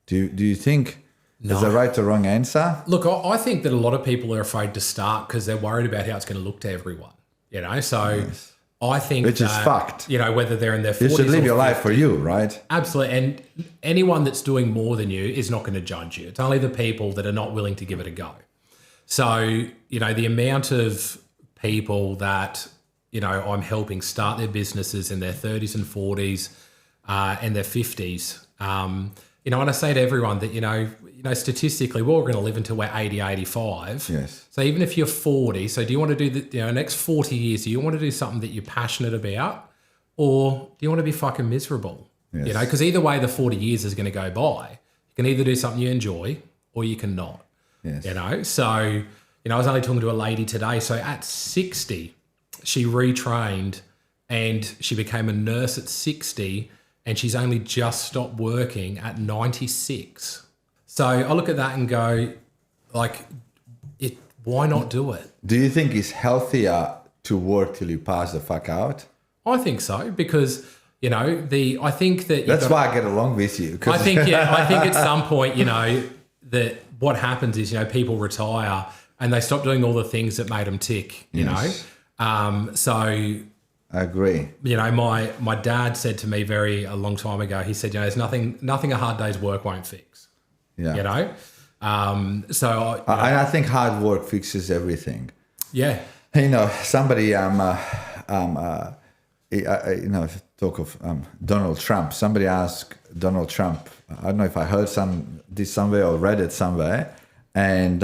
Speaker 2: Do you think there's a right or wrong answer?
Speaker 1: Look, I think that a lot of people are afraid to start because they're worried about how it's going to look to everyone. You know, so I think
Speaker 2: Which is fucked.
Speaker 1: You know, whether they're in their 40s,
Speaker 2: You should live your life
Speaker 1: 50s,
Speaker 2: for you, right?
Speaker 1: Absolutely. And anyone that's doing more than you is not going to judge you. It's only the people that are not willing to give it a go. So, you know, the amount of people that, you know, I'm helping start their businesses in their 30s and 40s and their 50s, you know, and I say to everyone that, you know, statistically, we're all going to live until we're 80, 85.
Speaker 2: Yes.
Speaker 1: So even if you're 40, so do you want to do the next 40 years, do you want to do something that you're passionate about, or do you want to be fucking miserable?
Speaker 2: Yes.
Speaker 1: You know, because either way, the 40 years is going to go by. You can either do something you enjoy or you can not.
Speaker 2: Yes.
Speaker 1: You know, so, you know, I was only talking to a lady today. So at 60, she retrained and she became a nurse at 60, and she's only just stopped working at 96. So I look at that and go, like, why not do it?
Speaker 2: Do you think it's healthier to work till you pass the fuck out?
Speaker 1: I think so, because, you know, I think that...
Speaker 2: That's why I get along with you.
Speaker 1: I think at some point, you know, that what happens is, you know, people retire and they stop doing all the things that made them tick, you know? So...
Speaker 2: I agree.
Speaker 1: You know, my dad said to me a long time ago, he said, you know, there's nothing a hard day's work won't fix.
Speaker 2: Yeah.
Speaker 1: You know? So
Speaker 2: I think hard work fixes everything.
Speaker 1: Yeah.
Speaker 2: You know, somebody you know, talk of Donald Trump. Somebody asked Donald Trump, I don't know if I heard this somewhere or read it somewhere, and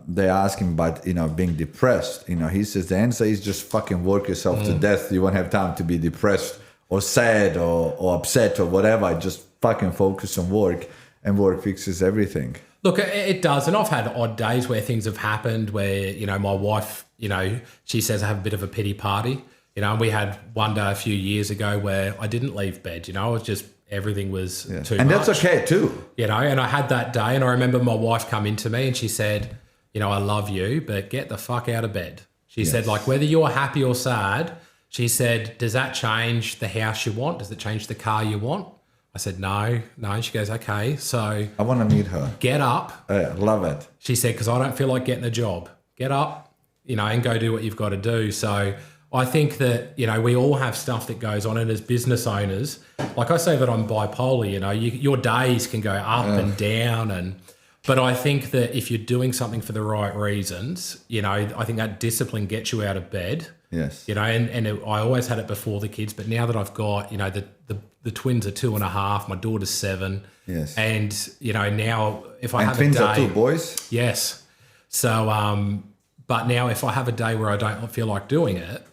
Speaker 2: they ask him about, you know, being depressed. You know, he says the answer is just fucking work yourself to death. You won't have time to be depressed or sad or upset or whatever. Just fucking focus on work, and work fixes everything.
Speaker 1: Look, it does. And I've had odd days where things have happened where, you know, my wife, you know, she says I have a bit of a pity party. You know, and we had one day a few years ago where I didn't leave bed. You know, I was just, everything was too much.
Speaker 2: And that's okay too.
Speaker 1: You know, and I had that day, and I remember my wife come into me and she said, you know, I love you, but get the fuck out of bed. She said, like, whether you're happy or sad, she said, does that change the house you want? Does it change the car you want? I said, no. She goes, okay, so...
Speaker 2: I want to meet her.
Speaker 1: Get up.
Speaker 2: Love it.
Speaker 1: She said, because I don't feel like getting a job. Get up, you know, and go do what you've got to do. So I think that, you know, we all have stuff that goes on, and as business owners, like I say that I'm bipolar, you know, your days can go up and down, but I think that if you're doing something for the right reasons, you know, I think that discipline gets you out of bed.
Speaker 2: Yes.
Speaker 1: You know, I always had it before the kids, but now that I've got, you know, the twins are 2.5, my daughter's 7.
Speaker 2: Yes.
Speaker 1: And, you know, now if I have a
Speaker 2: twins
Speaker 1: day...
Speaker 2: are 2 boys?
Speaker 1: Yes. So, but now if I have a day where I don't feel like doing it,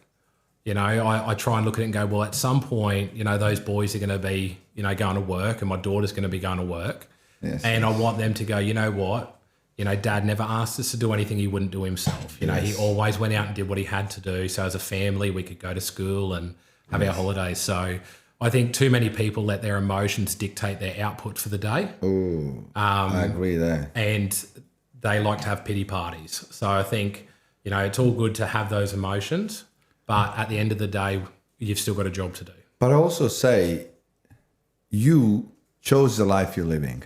Speaker 1: you know, I try and look at it and go, well, at some point, you know, those boys are going to be, you know, going to work, and my daughter's going to be going to work.
Speaker 2: Yes.
Speaker 1: And I want them to go, you know what? You know, Dad never asked us to do anything he wouldn't do himself. You know, he always went out and did what he had to do. So as a family, we could go to school and have our holidays. So I think too many people let their emotions dictate their output for the day.
Speaker 2: Ooh, I agree there.
Speaker 1: And they like to have pity parties. So I think, you know, it's all good to have those emotions, but at the end of the day, you've still got a job to do.
Speaker 2: But I also say you chose the life you're living.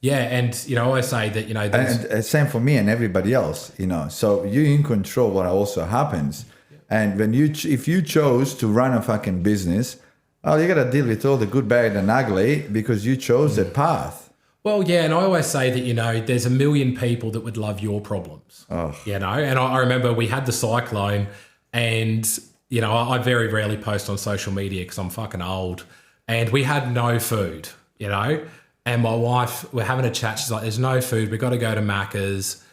Speaker 1: Yeah, and, you know, I always say that, you know...
Speaker 2: And same for me and everybody else, you know. So you're in control what also happens. Yeah. And when if you chose to run a fucking business, oh, you got to deal with all the good, bad, and ugly because you chose that path.
Speaker 1: Well, yeah, and I always say that, you know, there's a million people that would love your problems, you know. And I remember we had the cyclone, and, you know, I very rarely post on social media because I'm fucking old, and we had no food, you know. And my wife, we're having a chat. She's like, there's no food. We've got to go to Macca's.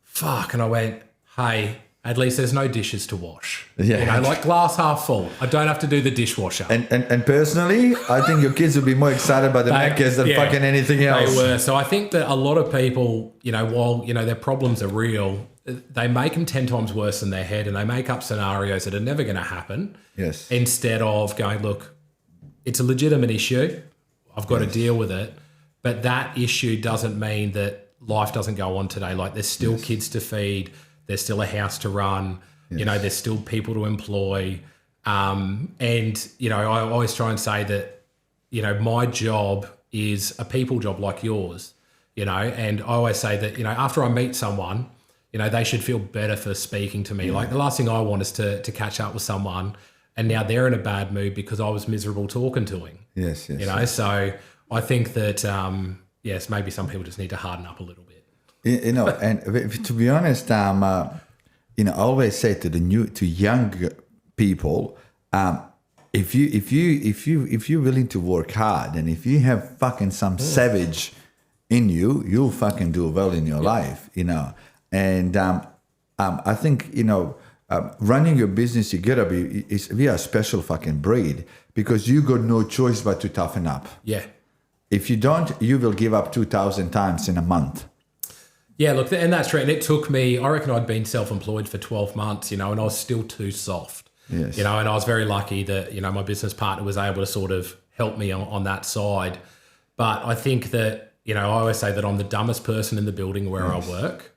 Speaker 1: Fuck. And I went, hey, at least there's no dishes to wash.
Speaker 2: Yeah.
Speaker 1: You know, like glass half full. I don't have to do the dishwasher.
Speaker 2: And personally, I think your kids would be more excited about the Macca's than fucking anything else.
Speaker 1: They were. So I think that a lot of people, you know, while, you know, their problems are real, they make them 10 times worse in their head, and they make up scenarios that are never going to happen.
Speaker 2: Yes.
Speaker 1: Instead of going, look, it's a legitimate issue. I've got to deal with it. But that issue doesn't mean that life doesn't go on today. Like, there's still kids to feed. There's still a house to run. You know, there's still people to employ. And, you know, I always try and say that, you know, my job is a people job like yours, you know, and I always say that, you know, after I meet someone, you know, they should feel better for speaking to me. Like the last thing I want is to catch up with someone and now they're in a bad mood because I was miserable talking to him.
Speaker 2: Yes.
Speaker 1: You know, so I think that, yes, maybe some people just need to harden up a little bit.
Speaker 2: You know, and to be honest, you know, I always say to young people, if you're willing to work hard and if you have fucking some savage in you, you'll fucking do well in your life, you know. And I think, you know, running your business, you gotta be a special fucking breed because you got no choice but to toughen up.
Speaker 1: Yeah.
Speaker 2: If you don't, you will give up 2,000 times in a month.
Speaker 1: Yeah, look, and that's true. And it took me, I reckon I'd been self-employed for 12 months, you know, and I was still too soft.
Speaker 2: Yes.
Speaker 1: You know, and I was very lucky that, you know, my business partner was able to sort of help me on that side. But I think that, you know, I always say that I'm the dumbest person in the building where I work,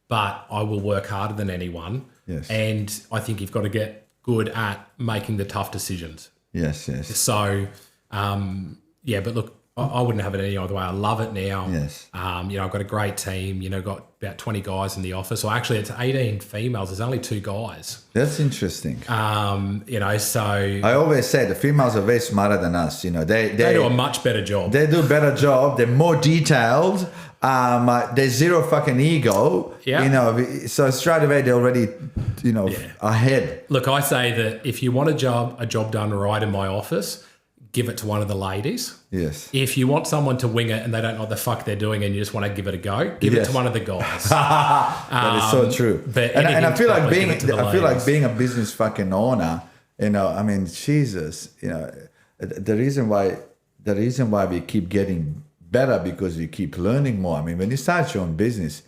Speaker 1: but I will work harder than anyone.
Speaker 2: Yes.
Speaker 1: And I think you've got to get good at making the tough decisions.
Speaker 2: Yes.
Speaker 1: So, yeah, but look, I wouldn't have it any other way. I love it now.
Speaker 2: Yes.
Speaker 1: You know, I've got a great team, you know, got about 20 guys in the office. Well, actually, it's 18 females. There's only 2 guys.
Speaker 2: That's interesting.
Speaker 1: You know, so...
Speaker 2: I always say the females are way smarter than us. You know, they
Speaker 1: do a much better job.
Speaker 2: They do a better job. They're more detailed. There's zero fucking ego.
Speaker 1: Yeah.
Speaker 2: You know, so straight away they're already, you know, ahead.
Speaker 1: Look, I say that if you want a job done right in my office, give it to one of the ladies.
Speaker 2: Yes.
Speaker 1: If you want someone to wing it and they don't know what the fuck they're doing and you just want to give it a go, give it to one of the guys.
Speaker 2: That is so true.
Speaker 1: But
Speaker 2: and I feel like
Speaker 1: ladies.
Speaker 2: being a business fucking owner, you know, I mean, Jesus, you know, the reason why we keep getting better because you keep learning more. I mean, when you start your own business,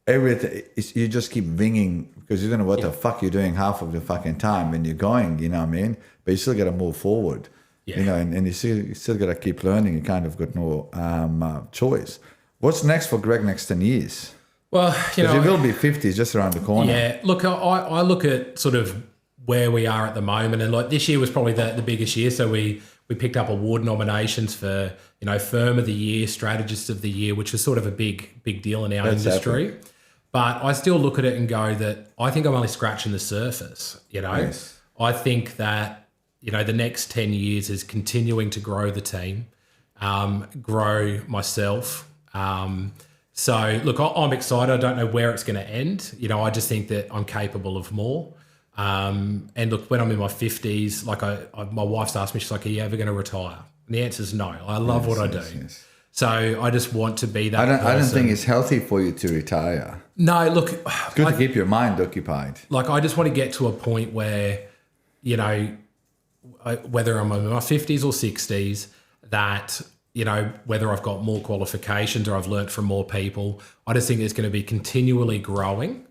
Speaker 2: everything you just keep winging because you don't know what the fuck you're doing half of the fucking time when you're going, you know what I mean? But you still got to move forward. Yeah. You know, and you still got to keep learning. You kind of got no choice. What's next for Greg next 10 years?
Speaker 1: Well, you know,
Speaker 2: it will be 50 just around the corner.
Speaker 1: Yeah, look, I look at sort of where we are at the moment, and like this year was probably the biggest year. So we picked up award nominations for, you know, Firm of the Year, Strategist of the Year, which was sort of a big deal in our industry. Happened. But I still look at it and go that I think I'm only scratching the surface. You know, yes. I think that, you know, the next 10 years is continuing to grow the team, grow myself. So, look, I'm excited. I don't know where it's going to end. You know, I just think that I'm capable of more. And look, when I'm in my 50s, like my wife's asked me, she's like, are you ever going to retire? And the answer is no. I love what I do. Yes. So I just want to be that person.
Speaker 2: I don't think it's healthy for you to retire.
Speaker 1: No, look.
Speaker 2: It's good to keep your mind occupied.
Speaker 1: Like, I just want to get to a point where, you know, whether I'm in my 50s or 60s, that, you know, whether I've got more qualifications or I've learnt from more people, I just think it's going to be continually growing,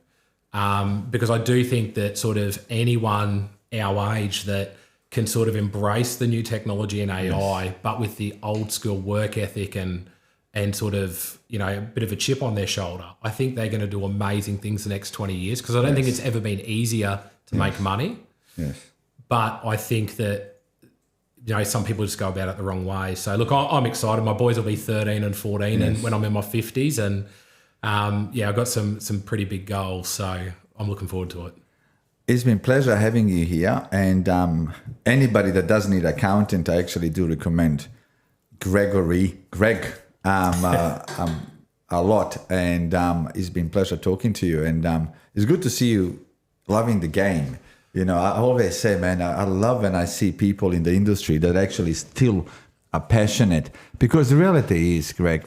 Speaker 1: because I do think that sort of anyone our age that can sort of embrace the new technology and AI, but with the old school work ethic and sort of, you know, a bit of a chip on their shoulder, I think they're going to do amazing things the next 20 years because I don't think it's ever been easier to make money. Yes. But I think that, you know, some people just go about it the wrong way. So, look, I'm excited. My boys will be 13 and 14 and when I'm in my 50s. And, I've got some pretty big goals. So I'm looking forward to it.
Speaker 2: It's been a pleasure having you here. And anybody that does need an accountant, I actually do recommend Greg a lot. And it's been a pleasure talking to you. And it's good to see you loving the game. You know, I always say, man, I love when I see people in the industry that actually still are passionate. Because the reality is, Greg,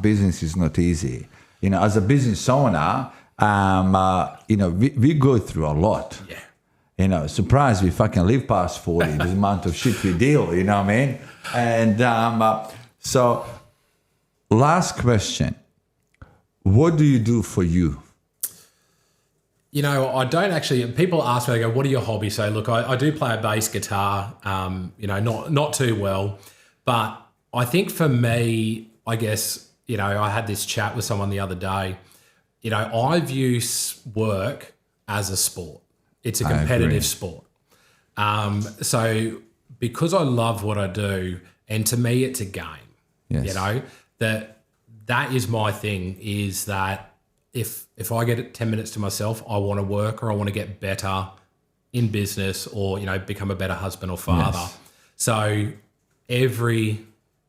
Speaker 2: business is not easy. You know, as a business owner, you know, we go through a lot. Yeah. You know, surprised we fucking live past 40, the amount of shit we deal, you know what I mean? And so, last question. What do you do for you?
Speaker 1: You know, I don't actually, people ask me, they go, what are your hobbies? So look, I do play a bass guitar, you know, not too well, but I think for me, I guess, you know, I had this chat with someone the other day, you know, I view work as a sport. It's a competitive sport. So because I love what I do, and to me it's a game,
Speaker 2: Yes.
Speaker 1: you know, that is my thing, is that if I get 10 minutes to myself, I want to work or I want to get better in business or, you know, become a better husband or father.
Speaker 2: Yes.
Speaker 1: So every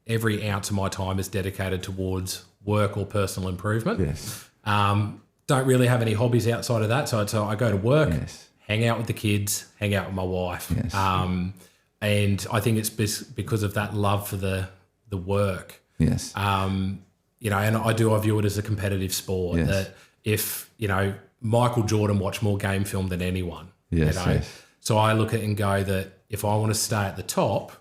Speaker 1: ounce of my time is dedicated towards work or personal improvement.
Speaker 2: Yes.
Speaker 1: Don't really have any hobbies outside of that. So I go to work,
Speaker 2: Yes.
Speaker 1: hang out with the kids, hang out with my wife.
Speaker 2: Yes.
Speaker 1: And I think it's because of that love for the work.
Speaker 2: Yes.
Speaker 1: You know, and I view it as a competitive sport.
Speaker 2: Yes.
Speaker 1: That if, you know, Michael Jordan watched more game film than anyone.
Speaker 2: Yes,
Speaker 1: You know?
Speaker 2: yes.
Speaker 1: So I look at it and go that if I want to stay at the top,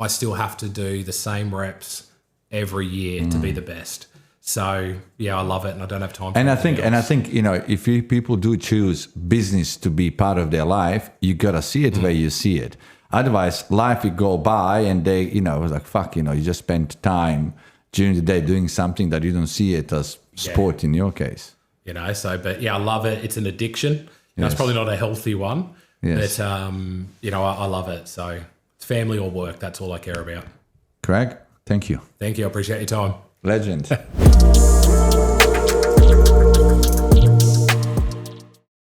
Speaker 1: I still have to do the same reps every year to be the best. So yeah, I love it, and I don't have time for
Speaker 2: And I
Speaker 1: anything else.
Speaker 2: think, you know, if people do choose business to be part of their life, you gotta see it where you see it. Otherwise, life will go by, and they, you know, like fuck, you know, you just spend time during the day doing something that you don't see it as sport in your case.
Speaker 1: You know, so but yeah, I love it. It's an addiction. You know,
Speaker 2: Yes.
Speaker 1: it's probably not a healthy one,
Speaker 2: Yes.
Speaker 1: but you know, I love it. So it's family or work. That's all I care about.
Speaker 2: Craig, thank you.
Speaker 1: Thank you. I appreciate your time.
Speaker 2: Legend.